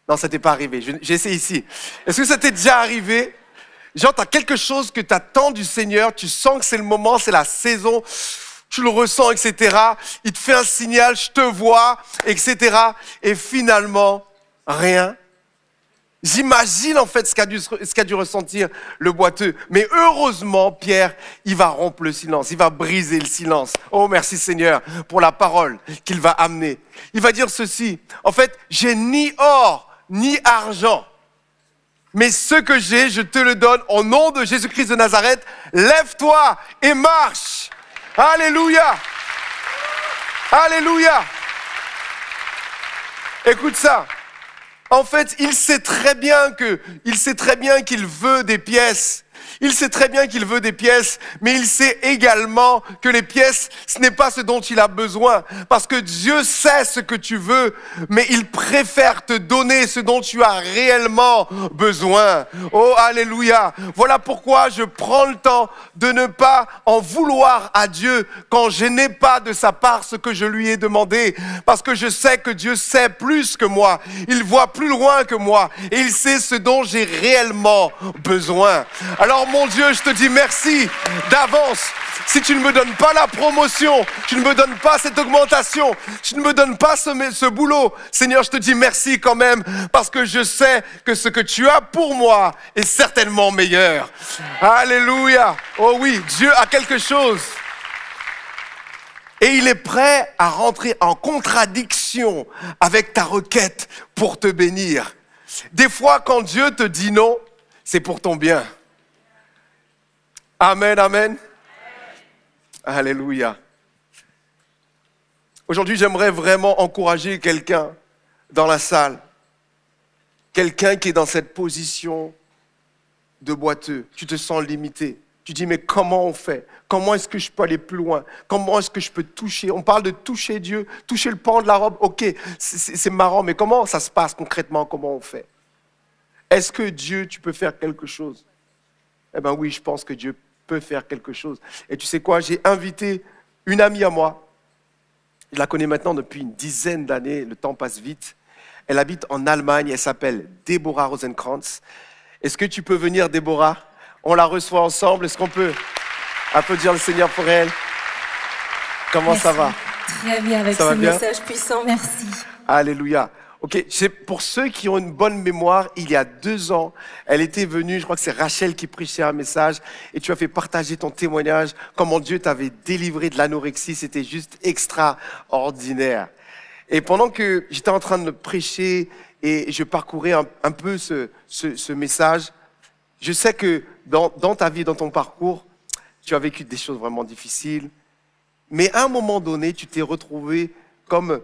Non, ça t'est pas arrivé. J'essaie ici. Est-ce que ça t'est déjà arrivé? Genre, tu as quelque chose que tu attends du Seigneur, tu sens que c'est le moment, c'est la saison, tu le ressens, etc. Il te fait un signal, je te vois, etc. Et finalement, rien. J'imagine en fait ce qu'a dû ressentir le boiteux. Mais heureusement, Pierre, il va rompre le silence, il va briser le silence. Oh, merci Seigneur pour la parole qu'il va amener. Il va dire ceci, en fait, j'ai ni or, ni argent. Mais ce que j'ai, je te le donne au nom de Jésus-Christ de Nazareth. Lève-toi et marche. Alléluia. Alléluia. Écoute ça. En fait, il sait très bien qu'il veut des pièces. Il sait très bien qu'il veut des pièces, mais il sait également que les pièces, ce n'est pas ce dont il a besoin. Parce que Dieu sait ce que tu veux, mais il préfère te donner ce dont tu as réellement besoin. Oh, alléluia. Voilà pourquoi je prends le temps de ne pas en vouloir à Dieu quand je n'ai pas de sa part ce que je lui ai demandé. Parce que je sais que Dieu sait plus que moi. Il voit plus loin que moi. Et il sait ce dont j'ai réellement besoin. Alors, mon Dieu, je te dis merci d'avance. Si tu ne me donnes pas la promotion, tu ne me donnes pas cette augmentation, tu ne me donnes pas ce boulot, Seigneur, je te dis merci quand même, parce que je sais que ce que tu as pour moi est certainement meilleur. Alléluia. Oh oui, Dieu a quelque chose. Et il est prêt à rentrer en contradiction avec ta requête pour te bénir. Des fois, quand Dieu te dit non, c'est pour ton bien. Amen, amen. Alléluia. Aujourd'hui, j'aimerais vraiment encourager quelqu'un dans la salle. Quelqu'un qui est dans cette position de boiteux. Tu te sens limité. Tu dis, mais comment on fait? Comment est-ce que je peux aller plus loin? Comment est-ce que je peux toucher? On parle de toucher Dieu, toucher le pan de la robe. Ok, c'est marrant, mais comment ça se passe concrètement? Comment on fait? Est-ce que Dieu, tu peux faire quelque chose? Eh bien oui, je pense que Dieu peut faire quelque chose. Et tu sais quoi? J'ai invité une amie à moi. Je la connais maintenant depuis une dizaine d'années. Le temps passe vite. Elle habite en Allemagne. Elle s'appelle Deborah Rosenkrantz. Est-ce que tu peux venir, Deborah? On la reçoit ensemble. Est-ce qu'on peut applaudir le Seigneur pour elle? Comment merci. Ça va? Très bien, avec ce message puissant, merci. Alléluia. Ok, pour ceux qui ont une bonne mémoire, il y a 2 ans, elle était venue, je crois que c'est Rachel qui prêchait un message, et tu as fait partager ton témoignage, comment Dieu t'avait délivré de l'anorexie, c'était juste extraordinaire. Et pendant que j'étais en train de prêcher et je parcourais un peu ce message, je sais que dans ta vie, dans ton parcours, tu as vécu des choses vraiment difficiles, mais à un moment donné, tu t'es retrouvé comme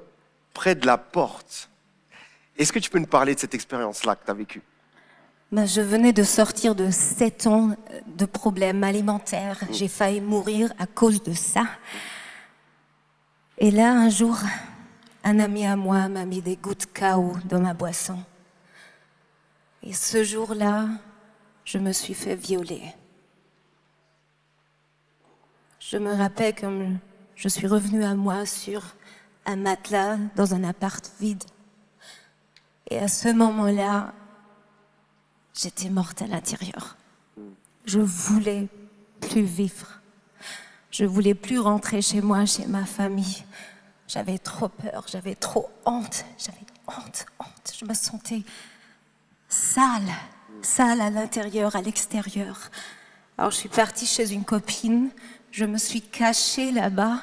près de la porte. Est-ce que tu peux nous parler de cette expérience-là que tu as vécue? Je venais de sortir de 7 ans de problèmes alimentaires. J'ai failli mourir à cause de ça. Et là, un jour, un ami à moi m'a mis des gouttes KO dans ma boisson. Et ce jour-là, je me suis fait violer. Je me rappelle comme je suis revenue à moi sur un matelas dans un appart vide. Et à ce moment-là, j'étais morte à l'intérieur. Je voulais plus vivre. Je voulais plus rentrer chez moi, chez ma famille. J'avais trop peur, j'avais trop honte. J'avais honte. Je me sentais sale à l'intérieur, à l'extérieur. Alors je suis partie chez une copine, je me suis cachée là-bas.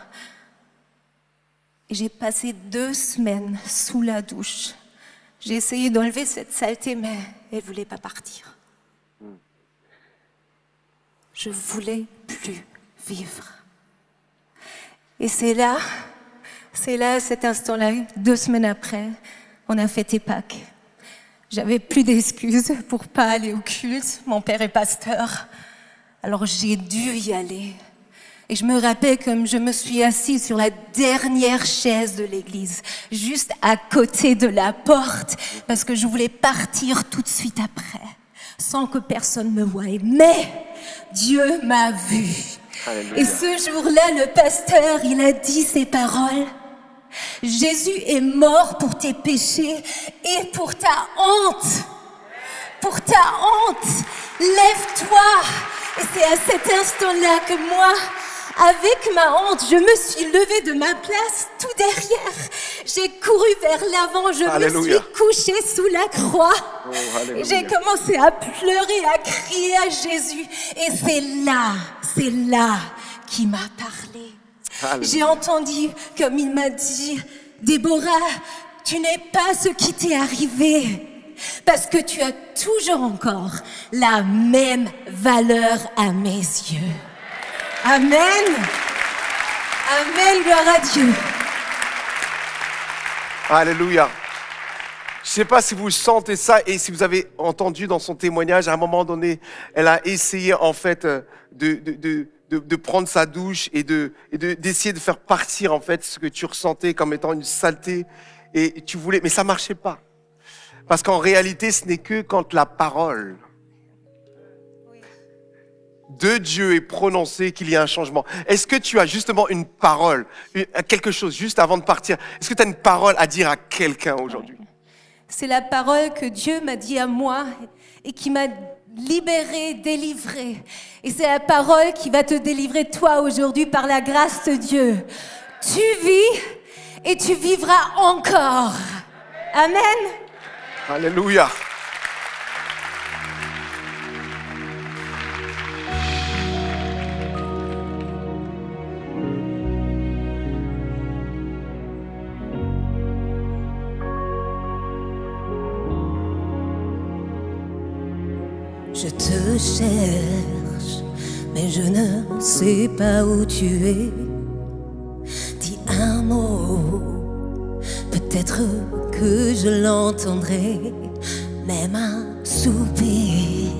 Et j'ai passé 2 semaines sous la douche. J'ai essayé d'enlever cette saleté, mais elle ne voulait pas partir. Je ne voulais plus vivre. Et c'est là, à cet instant-là, 2 semaines après, on a fêté Pâques. J'avais plus d'excuses pour pas aller au culte. Mon père est pasteur, alors j'ai dû y aller. Et je me rappelle comme je me suis assise sur la dernière chaise de l'église, juste à côté de la porte, parce que je voulais partir tout de suite après, sans que personne me voie. Mais Dieu m'a vue. Alléluia. Et ce jour-là, le pasteur, il a dit ces paroles. Jésus est mort pour tes péchés et pour ta honte. Pour ta honte. Lève-toi. Et c'est à cet instant-là que moi, avec ma honte, je me suis levée de ma place tout derrière. J'ai couru vers l'avant, je me suis couchée sous la croix. Et j'ai commencé à pleurer, à crier à Jésus. Et c'est là qu'il m'a parlé. J'ai entendu comme il m'a dit, Déborah, tu n'es pas ce qui t'est arrivé. Parce que tu as toujours encore la même valeur à mes yeux. Amen. Amen, gloire à Dieu. Alléluia. Je ne sais pas si vous sentez ça et si vous avez entendu dans son témoignage, à un moment donné, elle a essayé en fait de prendre sa douche et d'essayer de faire partir en fait ce que tu ressentais comme étant une saleté et tu voulais, mais ça marchait pas. Parce qu'en réalité, ce n'est que quand la parole de Dieu est prononcée qu'il y a un changement. Est-ce que tu as justement une parole, quelque chose juste avant de partir? Est-ce que tu as une parole à dire à quelqu'un aujourd'hui? C'est la parole que Dieu m'a dit à moi et qui m'a libérée, délivrée. Et c'est la parole qui va te délivrer toi aujourd'hui par la grâce de Dieu. Tu vis et tu vivras encore. Amen. Alléluia. Je te cherche, mais je ne sais pas où tu es. Dis un mot, peut-être que je l'entendrai, même un soupir,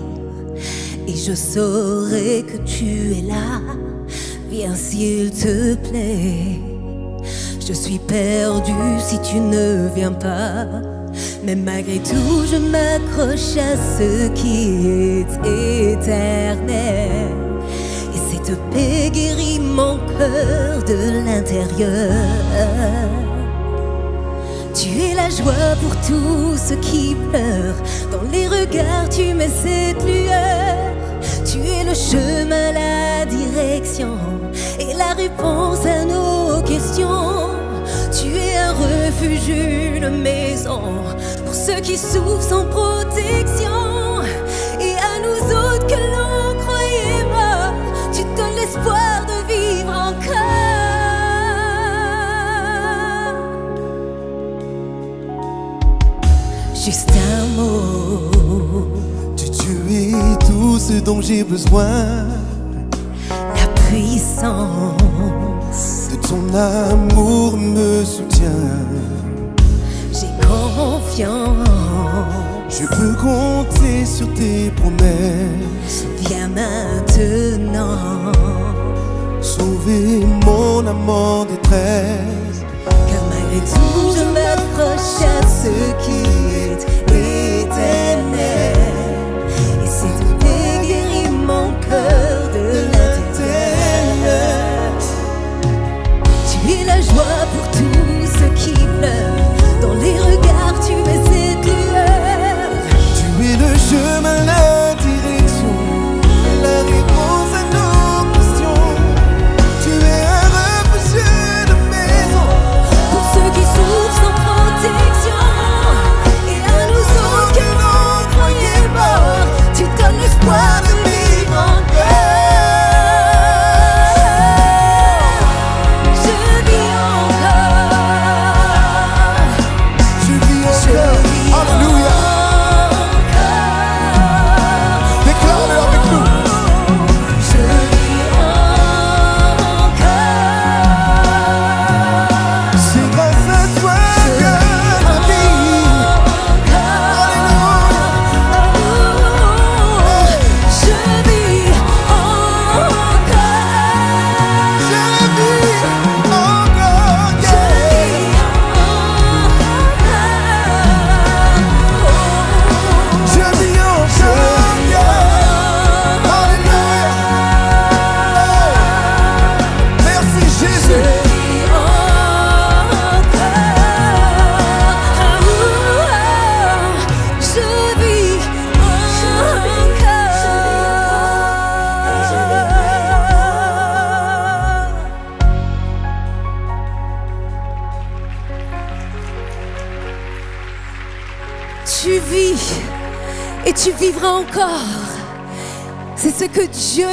et je saurai que tu es là. Viens s'il te plaît, je suis perdue si tu ne viens pas. Mais malgré tout, je m'accroche à ce qui est éternel. Et cette paix guérit mon cœur de l'intérieur. Tu es la joie pour tous ceux qui pleurent. Dans les regards, tu mets cette lueur. Tu es le chemin, la direction et la réponse à nos questions. Tu es un refuge, une maison pour ceux qui souffrent sans protection. Et à nous autres que l'on croyait morts, tu donnes l'espoir de vivre encore. Juste un mot. Tu es tout ce dont j'ai besoin. La puissance de ton amour me soutient. J'ai confiance. Je peux compter sur tes promesses. Viens maintenant sauver mon âme en détresse. Car malgré tout, je m'accroche à ce qui est éternel. Et cette paix guérit mon cœur de l'intérieur. Tu es la joie pour tous ceux qui pleurent. Dans les regards, tu mets cette lueur. Tu es le chemin, la direction, la réponse à nos questions. Tu es un refuge de maison pour ceux qui souffrent sans protection. Et à nous autres que l'on croyait morts, tu donnes l'espoir de vivre encore. Je vis encore. Je vis encore. Alléluia. Déclare-le avec nous. Je vis encore. C'est grâce à toi que la vie. Je vis encore. Je vis encore. Je vis encore. Alléluia. Merci Jésus. Tu vis et tu vivras encore. C'est ce que Dieu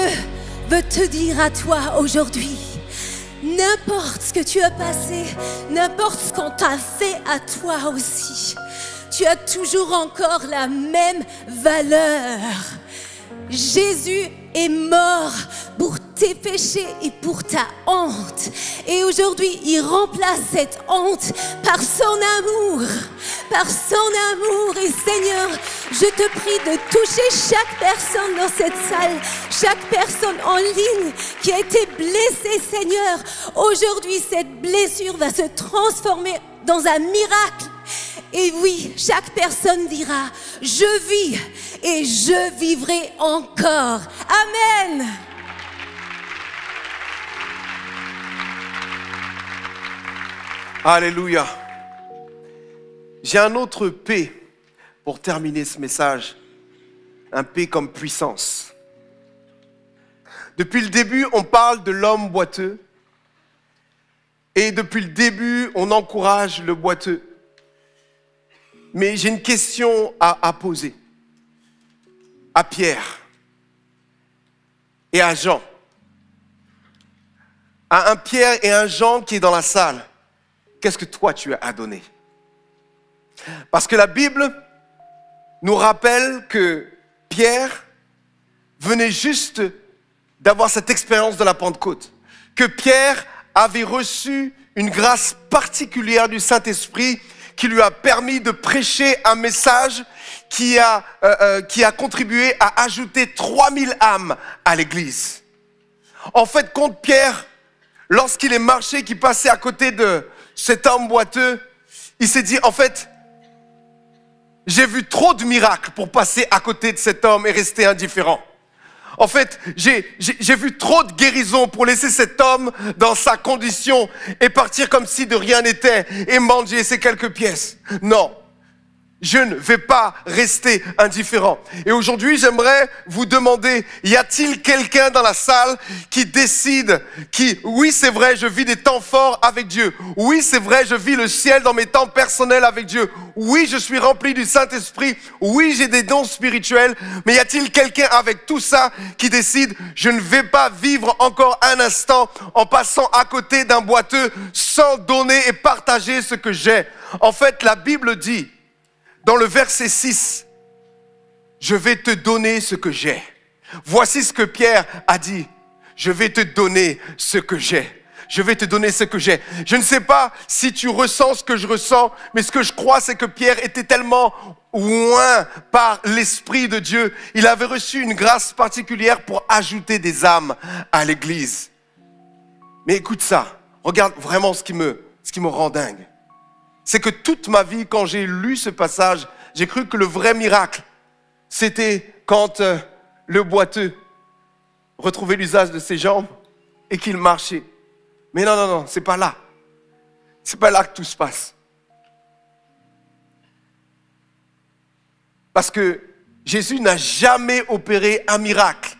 veut te dire à toi aujourd'hui. N'importe ce que tu as passé, n'importe ce qu'on t'a fait à toi aussi, tu as toujours encore la même valeur. Jésus est mort pour tes péchés et pour ta honte. Et aujourd'hui, il remplace cette honte par son amour. Par son amour. Et Seigneur, je te prie de toucher chaque personne dans cette salle, chaque personne en ligne qui a été blessée, Seigneur. Aujourd'hui, cette blessure va se transformer dans un miracle. Et oui, chaque personne dira, je vis et je vivrai encore. Amen. Alléluia. J'ai un autre P pour terminer ce message. Un P comme puissance. Depuis le début, on parle de l'homme boiteux. Et depuis le début, on encourage le boiteux. Mais j'ai une question à poser à Pierre et à Jean. À un Pierre et un Jean qui est dans la salle. Qu'est-ce que toi tu as à donner? Parce que la Bible nous rappelle que Pierre venait juste d'avoir cette expérience de la Pentecôte. Que Pierre avait reçu une grâce particulière du Saint-Esprit qui lui a permis de prêcher un message qui a contribué à ajouter 3000 âmes à l'église. En fait, compte Pierre, lorsqu'il est marché, qu'il passait à côté de cet homme boiteux, il s'est dit, en fait, j'ai vu trop de miracles pour passer à côté de cet homme et rester indifférent. En fait, j'ai vu trop de guérisons pour laisser cet homme dans sa condition et partir comme si de rien n'était et manger ces quelques pièces. Non, je ne vais pas rester indifférent. Et aujourd'hui, j'aimerais vous demander, y a-t-il quelqu'un dans la salle qui décide, oui, c'est vrai, je vis des temps forts avec Dieu. Oui, c'est vrai, je vis le ciel dans mes temps personnels avec Dieu. Oui, je suis rempli du Saint-Esprit. Oui, j'ai des dons spirituels. Mais y a-t-il quelqu'un avec tout ça qui décide, je ne vais pas vivre encore un instant en passant à côté d'un boiteux sans donner et partager ce que j'ai? En fait, la Bible dit, dans le verset 6, je vais te donner ce que j'ai. Voici ce que Pierre a dit. Je vais te donner ce que j'ai. Je vais te donner ce que j'ai. Je ne sais pas si tu ressens ce que je ressens, mais ce que je crois, c'est que Pierre était tellement loin par l'Esprit de Dieu. Il avait reçu une grâce particulière pour ajouter des âmes à l'église. Mais écoute ça. Regarde vraiment ce qui me rend dingue. C'est que toute ma vie, quand j'ai lu ce passage, j'ai cru que le vrai miracle, c'était quand le boiteux retrouvait l'usage de ses jambes et qu'il marchait. Mais non, c'est pas là. C'est pas là que tout se passe. Parce que Jésus n'a jamais opéré un miracle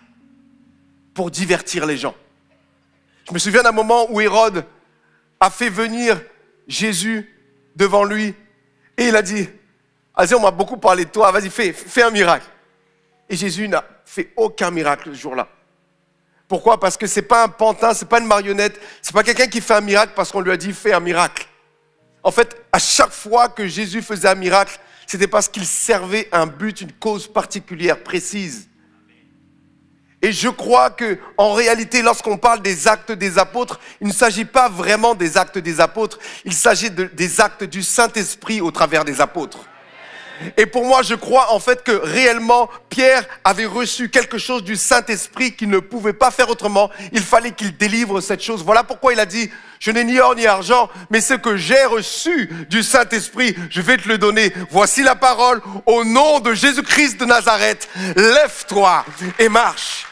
pour divertir les gens. Je me souviens d'un moment où Hérode a fait venir Jésus devant lui, et il a dit, vas-y, on m'a beaucoup parlé de toi, vas-y, fais un miracle. Et Jésus n'a fait aucun miracle ce jour-là. Pourquoi? Parce que c'est pas un pantin, c'est pas une marionnette, c'est pas quelqu'un qui fait un miracle parce qu'on lui a dit, fais un miracle. En fait, à chaque fois que Jésus faisait un miracle, c'était parce qu'il servait un but, une cause particulière, précise. Et je crois qu'en réalité, lorsqu'on parle des actes des apôtres, il ne s'agit pas vraiment des actes des apôtres, il s'agit des actes du Saint-Esprit au travers des apôtres. Et pour moi, je crois en fait que réellement, Pierre avait reçu quelque chose du Saint-Esprit qu'il ne pouvait pas faire autrement. Il fallait qu'il délivre cette chose. Voilà pourquoi il a dit, je n'ai ni or ni argent, mais ce que j'ai reçu du Saint-Esprit, je vais te le donner. Voici la parole, au nom de Jésus-Christ de Nazareth, lève-toi et marche.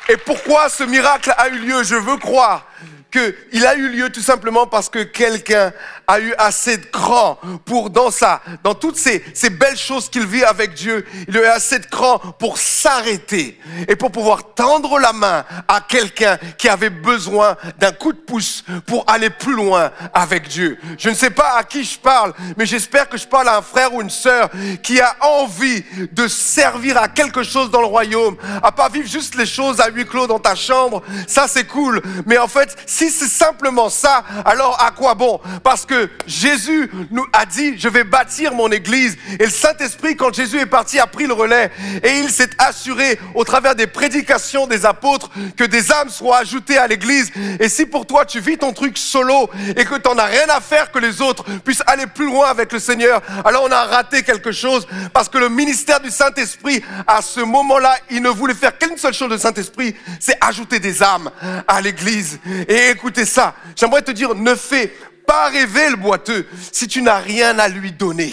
Et pourquoi ce miracle a eu lieu? Je veux croire qu'il a eu lieu tout simplement parce que quelqu'un a eu assez de cran pour, dans toutes ces belles choses qu'il vit avec Dieu, il a eu assez de cran pour s'arrêter et pour pouvoir tendre la main à quelqu'un qui avait besoin d'un coup de pouce pour aller plus loin avec Dieu. Je ne sais pas à qui je parle, mais j'espère que je parle à un frère ou une sœur qui a envie de servir à quelque chose dans le royaume, à pas vivre juste les choses à huis clos dans ta chambre. Ça c'est cool, mais en fait, si Si c'est simplement ça, alors à quoi bon? Parce que Jésus nous a dit, je vais bâtir mon église. Et le Saint-Esprit, quand Jésus est parti, a pris le relais. Et il s'est assuré, au travers des prédications des apôtres, que des âmes soient ajoutées à l'église. Et si pour toi, tu vis ton truc solo et que tu n'en as rien à faire que les autres puissent aller plus loin avec le Seigneur, alors on a raté quelque chose. Parce que le ministère du Saint-Esprit, à ce moment-là, il ne voulait faire qu'une seule chose, le Saint-Esprit, c'est ajouter des âmes à l'église. Et écoutez ça, j'aimerais te dire, ne fais pas rêver le boiteux si tu n'as rien à lui donner.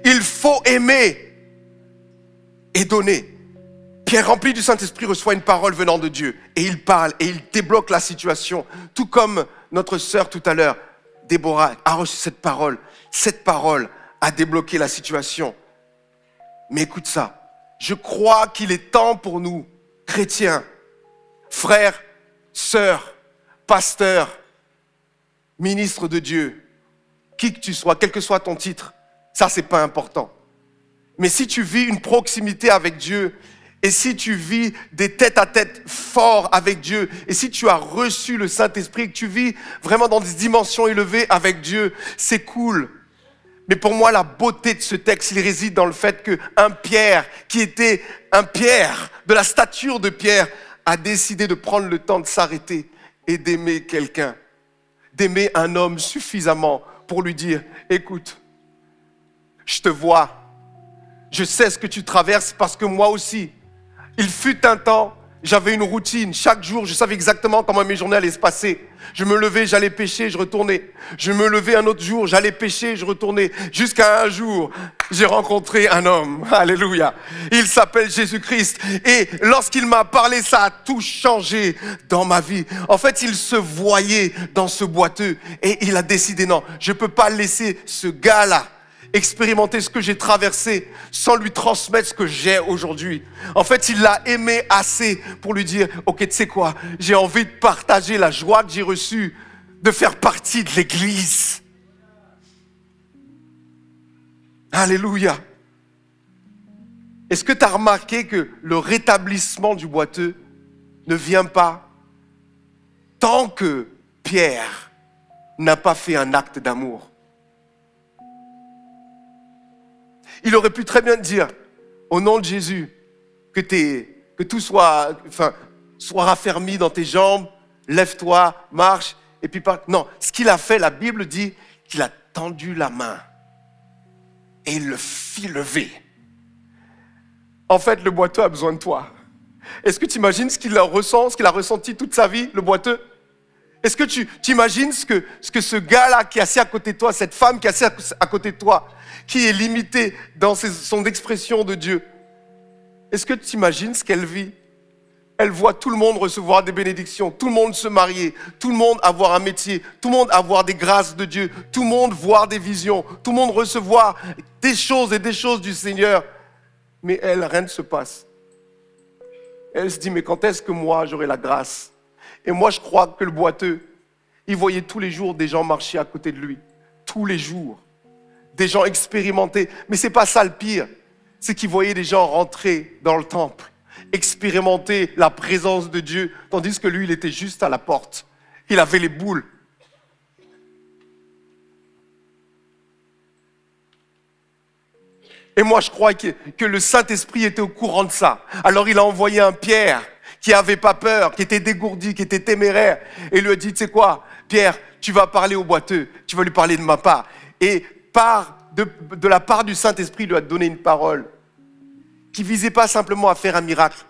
Il faut aimer et donner. Pierre, rempli du Saint-Esprit, reçoit une parole venant de Dieu. Et il parle et il débloque la situation. Tout comme notre sœur tout à l'heure, Déborah, a reçu cette parole. Cette parole a débloqué la situation. Mais écoute ça, je crois qu'il est temps pour nous, chrétiens, frères, sœurs, pasteurs, ministres de Dieu, qui que tu sois, quel que soit ton titre, ça c'est pas important. Mais si tu vis une proximité avec Dieu, et si tu vis des tête-à-tête forts avec Dieu, et si tu as reçu le Saint-Esprit, que tu vis vraiment dans des dimensions élevées avec Dieu, c'est cool. Mais pour moi, la beauté de ce texte, il réside dans le fait qu'un Pierre, qui était un Pierre, de la stature de Pierre, a décidé de prendre le temps de s'arrêter et d'aimer quelqu'un, d'aimer un homme suffisamment pour lui dire, écoute, je te vois, je sais ce que tu traverses parce que moi aussi, il fut un temps, j'avais une routine. Chaque jour, je savais exactement comment mes journées allaient se passer. Je me levais, j'allais pêcher, je retournais. Je me levais un autre jour, j'allais pêcher, je retournais. Jusqu'à un jour, j'ai rencontré un homme. Alléluia. Il s'appelle Jésus-Christ. Et lorsqu'il m'a parlé, ça a tout changé dans ma vie. En fait, il se voyait dans ce boiteux. Et il a décidé, non, je ne peux pas laisser ce gars-là expérimenter ce que j'ai traversé sans lui transmettre ce que j'ai aujourd'hui. En fait, il l'a aimé assez pour lui dire, ok, tu sais quoi, j'ai envie de partager la joie que j'ai reçue de faire partie de l'église. Alléluia. Est-ce que tu as remarqué que le rétablissement du boiteux ne vient pas tant que Pierre n'a pas fait un acte d'amour? Il aurait pu très bien te dire, au nom de Jésus, que tout soit raffermi dans tes jambes, lève-toi, marche, et puis part. Non, ce qu'il a fait, la Bible dit qu'il a tendu la main et il le fit lever. En fait, le boiteux a besoin de toi. Est-ce que tu imagines ce qu'il ressent, ce qu'il a ressenti toute sa vie, le boiteux? Est-ce que tu imagines ce que ce gars-là qui est assis à côté de toi, cette femme qui est assise à côté de toi, qui est limitée dans son expression de Dieu, est-ce que tu imagines ce qu'elle vit? Elle voit tout le monde recevoir des bénédictions, tout le monde se marier, tout le monde avoir un métier, tout le monde avoir des grâces de Dieu, tout le monde voir des visions, tout le monde recevoir des choses et des choses du Seigneur. Mais elle, rien ne se passe. Elle se dit, mais quand est-ce que moi j'aurai la grâce? Et moi, je crois que le boiteux, il voyait tous les jours des gens marcher à côté de lui. Tous les jours. Des gens expérimentés. Mais ce n'est pas ça le pire. C'est qu'il voyait des gens rentrer dans le temple, expérimenter la présence de Dieu, tandis que lui, il était juste à la porte. Il avait les boules. Et moi, je crois que le Saint-Esprit était au courant de ça. Alors, il a envoyé un Pierre qui n'avait pas peur, qui était dégourdi, qui était téméraire. Et il lui a dit, tu sais quoi, Pierre, tu vas parler au boiteux, tu vas lui parler de ma part. Et de la part du Saint-Esprit, il lui a donné une parole qui ne visait pas simplement à faire un miracle,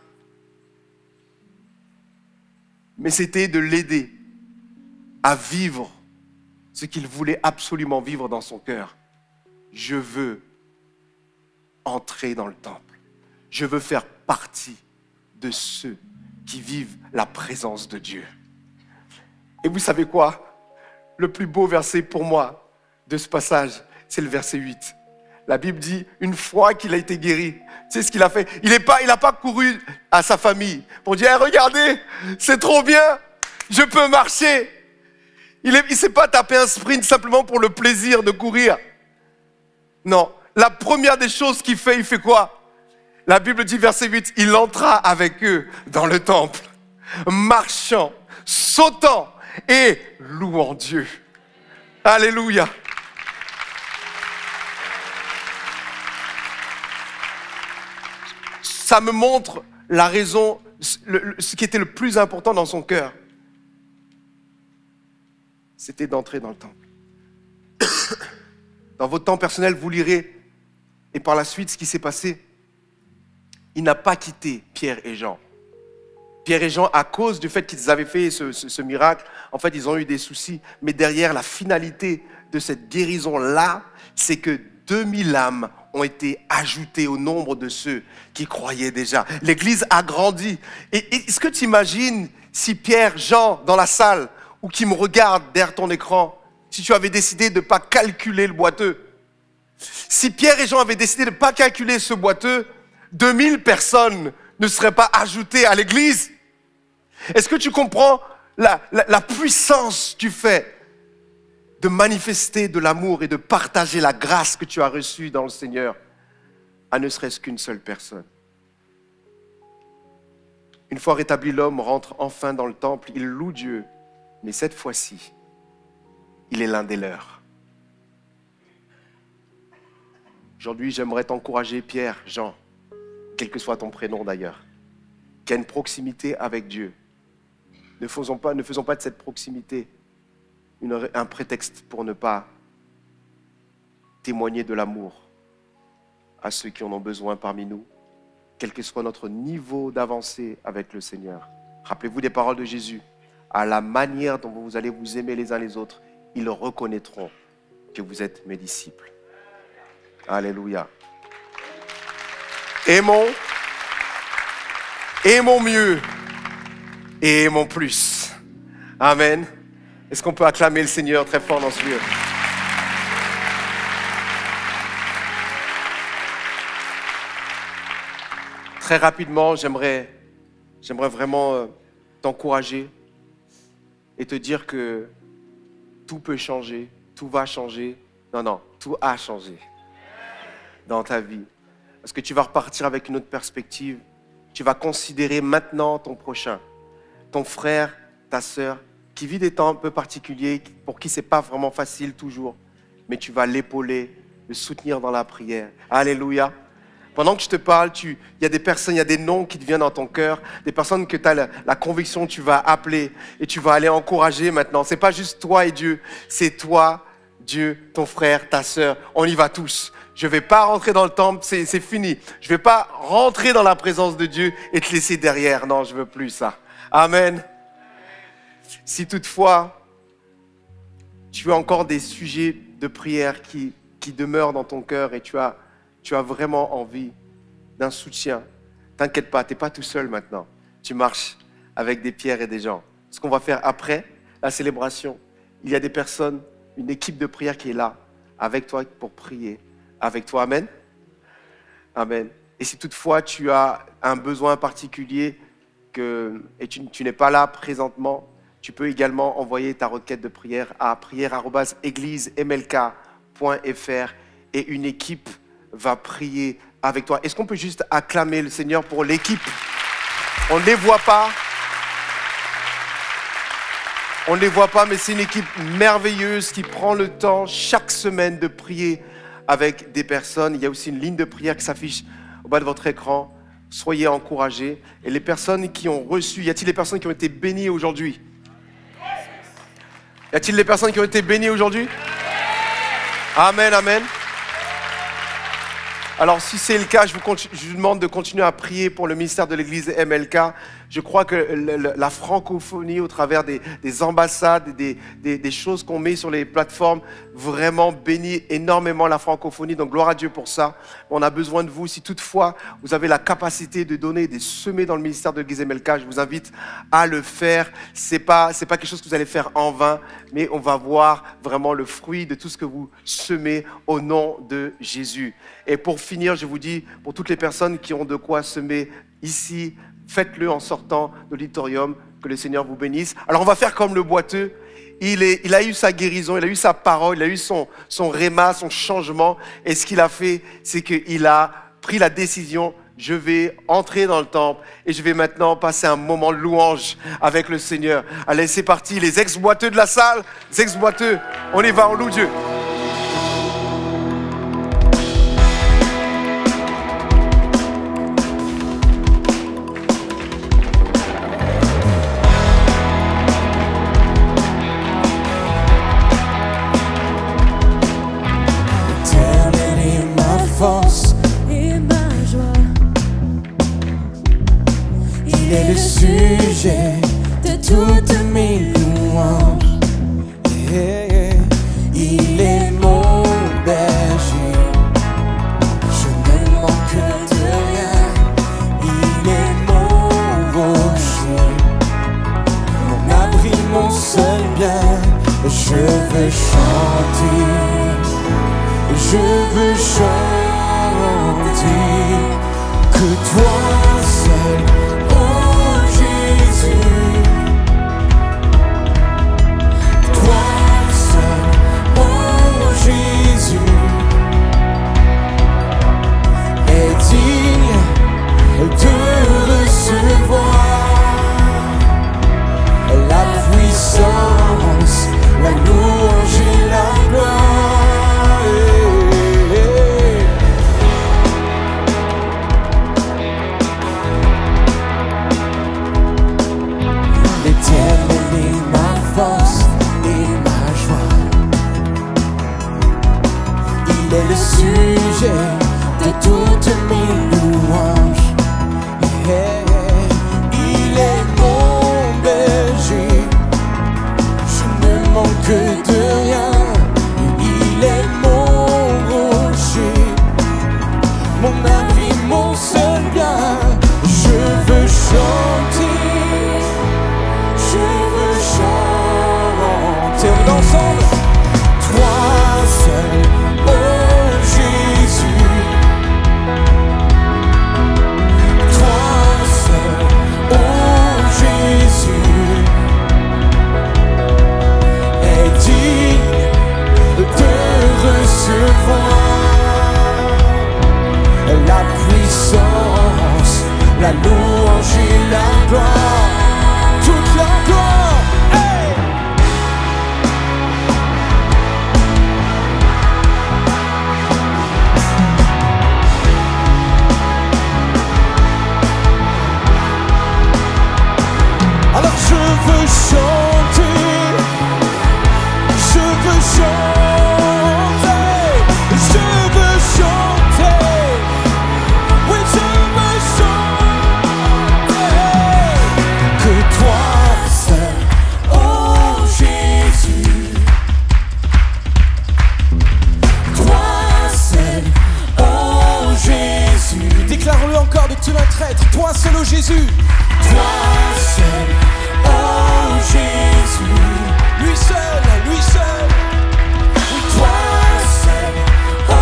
mais c'était de l'aider à vivre ce qu'il voulait absolument vivre dans son cœur. Je veux entrer dans le temple. Je veux faire partie de ceux qui vivent la présence de Dieu. Et vous savez quoi? Le plus beau verset pour moi de ce passage, c'est le verset 8. La Bible dit, une fois qu'il a été guéri, tu sais ce qu'il a fait? Il n'a pas couru à sa famille pour dire, hey, regardez, c'est trop bien, je peux marcher. Il ne s'est pas tapé un sprint simplement pour le plaisir de courir. Non, la première des choses qu'il fait, il fait quoi? La Bible dit, verset 8, il entra avec eux dans le temple, marchant, sautant et louons Dieu. Alléluia. Ça me montre la raison, ce qui était le plus important dans son cœur. C'était d'entrer dans le temple. Dans votre temps personnel, vous lirez, et par la suite, ce qui s'est passé. Il n'a pas quitté Pierre et Jean. Pierre et Jean, à cause du fait qu'ils avaient fait ce miracle, en fait, ils ont eu des soucis. Mais derrière, la finalité de cette guérison-là, c'est que 2000 âmes ont été ajoutées au nombre de ceux qui croyaient déjà. L'Église a grandi. Et est-ce que tu imagines si Pierre, Jean, dans la salle, ou qui me regarde derrière ton écran, si tu avais décidé de ne pas calculer le boiteux, si Pierre et Jean avaient décidé de ne pas calculer ce boiteux, 2000 personnes ne seraient pas ajoutées à l'Église. Est-ce que tu comprends la puissance du fait de manifester de l'amour et de partager la grâce que tu as reçue dans le Seigneur à ne serait-ce qu'une seule personne? Une fois rétabli, l'homme rentre enfin dans le temple, il loue Dieu, mais cette fois-ci, il est l'un des leurs. Aujourd'hui, j'aimerais t'encourager, Pierre, Jean, quel que soit ton prénom d'ailleurs, qui a une proximité avec Dieu. Ne faisons pas de cette proximité un prétexte pour ne pas témoigner de l'amour à ceux qui en ont besoin parmi nous, quel que soit notre niveau d'avancée avec le Seigneur. Rappelez-vous des paroles de Jésus. À la manière dont vous allez vous aimer les uns les autres, ils reconnaîtront que vous êtes mes disciples. Alléluia. Aimons mieux et aimons plus. Amen. Est-ce qu'on peut acclamer le Seigneur très fort dans ce lieu? Très rapidement, j'aimerais vraiment t'encourager et te dire que tout peut changer, tout va changer. Non, tout a changé dans ta vie. Parce que tu vas repartir avec une autre perspective. Tu vas considérer maintenant ton prochain, ton frère, ta sœur, qui vit des temps un peu particuliers, pour qui ce n'est pas vraiment facile toujours, mais tu vas l'épauler, le soutenir dans la prière. Alléluia. Pendant que je te parle, il y a des personnes, il y a des noms qui te viennent dans ton cœur, des personnes que tu as la conviction que tu vas appeler et tu vas aller encourager maintenant. Ce n'est pas juste toi et Dieu, c'est toi, Dieu, ton frère, ta sœur. On y va tous. Je ne vais pas rentrer dans le temple, c'est fini. Je ne vais pas rentrer dans la présence de Dieu et te laisser derrière. Non, je ne veux plus ça. Amen. Si toutefois, tu as encore des sujets de prière qui demeurent dans ton cœur et tu as vraiment envie d'un soutien, t'inquiète pas, tu n'es pas tout seul maintenant. Tu marches avec des Pierre et des Jean. Ce qu'on va faire après la célébration, il y a des personnes, une équipe de prière qui est là, avec toi pour prier. Avec toi, amen. Amen. Et si toutefois tu as un besoin particulier et tu n'es pas là présentement, tu peux également envoyer ta requête de prière à prière@églisemlk.fr et une équipe va prier avec toi. Est-ce qu'on peut juste acclamer le Seigneur pour l'équipe? On ne les voit pas. On ne les voit pas, mais c'est une équipe merveilleuse qui prend le temps chaque semaine de prier avec des personnes. Il y a aussi une ligne de prière qui s'affiche au bas de votre écran. Soyez encouragés. Et les personnes qui ont reçu, y a-t-il des personnes qui ont été bénies aujourd'hui? Y a-t-il des personnes qui ont été bénies aujourd'hui? Amen, amen. Alors, si c'est le cas, je vous demande de continuer à prier pour le ministère de l'Église MLK. Je crois que la francophonie, au travers des ambassades, des choses qu'on met sur les plateformes, vraiment bénit énormément la francophonie. Donc, gloire à Dieu pour ça. On a besoin de vous. Si toutefois, vous avez la capacité de donner, de semer dans le ministère de l'Église MLK, je vous invite à le faire. C'est pas quelque chose que vous allez faire en vain, mais on va voir vraiment le fruit de tout ce que vous semez au nom de Jésus. Et pour finir, je vous dis, pour toutes les personnes qui ont de quoi semer ici, faites-le en sortant de l'auditorium, que le Seigneur vous bénisse. Alors on va faire comme le boiteux, il a eu sa guérison, il a eu sa parole, il a eu son réma, son changement, et ce qu'il a fait, c'est qu'il a pris la décision, je vais entrer dans le temple et je vais maintenant passer un moment de louange avec le Seigneur. Allez, c'est parti, les ex-boiteux de la salle, les ex-boiteux, on y va, on loue Dieu. Et ma joie, Il est le sujet de toutes mes louanges. Il est mon berger, je ne manque de rien. Il est mon rocher, mon abri, mon seul bien. Je veux chanter, je veux chanter. Que toi seul, oh Jésus, toi seul, oh Jésus, est digne de recevoir la puissance, la louange et la gloire. Il est le sujet de toutes mes louanges. Il est mon berger, je ne manque de rien. Il est mon rocher, mon abri, mon seul bien. Je veux chanter, je veux chanter. On est ensemble. Toi seul, oh Jésus, toi seul, oh Jésus, est digne de recevoir la puissance, la louange et la gloire, toute la gloire. Alors je veux chanter, je veux chanter, je veux chanter, oui je veux chanter, que toi seul, oh Jésus, toi seul, oh Jésus. Déclare-le encore de tout notre être, toi seul, oh Jésus, toi seul. Oh Jésus, lui seul, oui toi seul, oh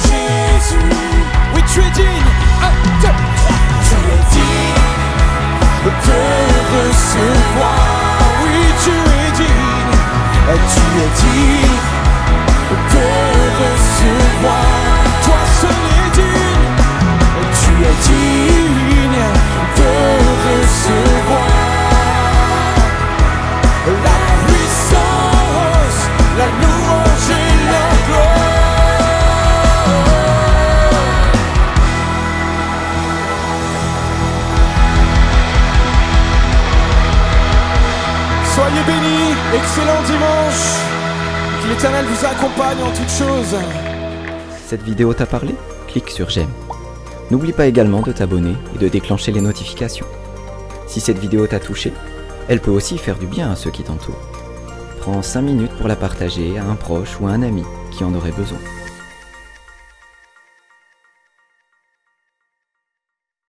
Jésus, oui tu es digne, 1, 2, 3, tu es digne de recevoir, oui tu es digne de recevoir, toi seul est digne, tu es digne de recevoir. La puissance, la louange et la gloire. Soyez bénis, excellent dimanche. Que l'Éternel vous accompagne en toutes choses. Cette vidéo t'a parlé? Clique sur j'aime. N'oublie pas également de t'abonner et de déclencher les notifications. Si cette vidéo t'a touché, elle peut aussi faire du bien à ceux qui t'entourent. Prends 5 minutes pour la partager à un proche ou à un ami qui en aurait besoin.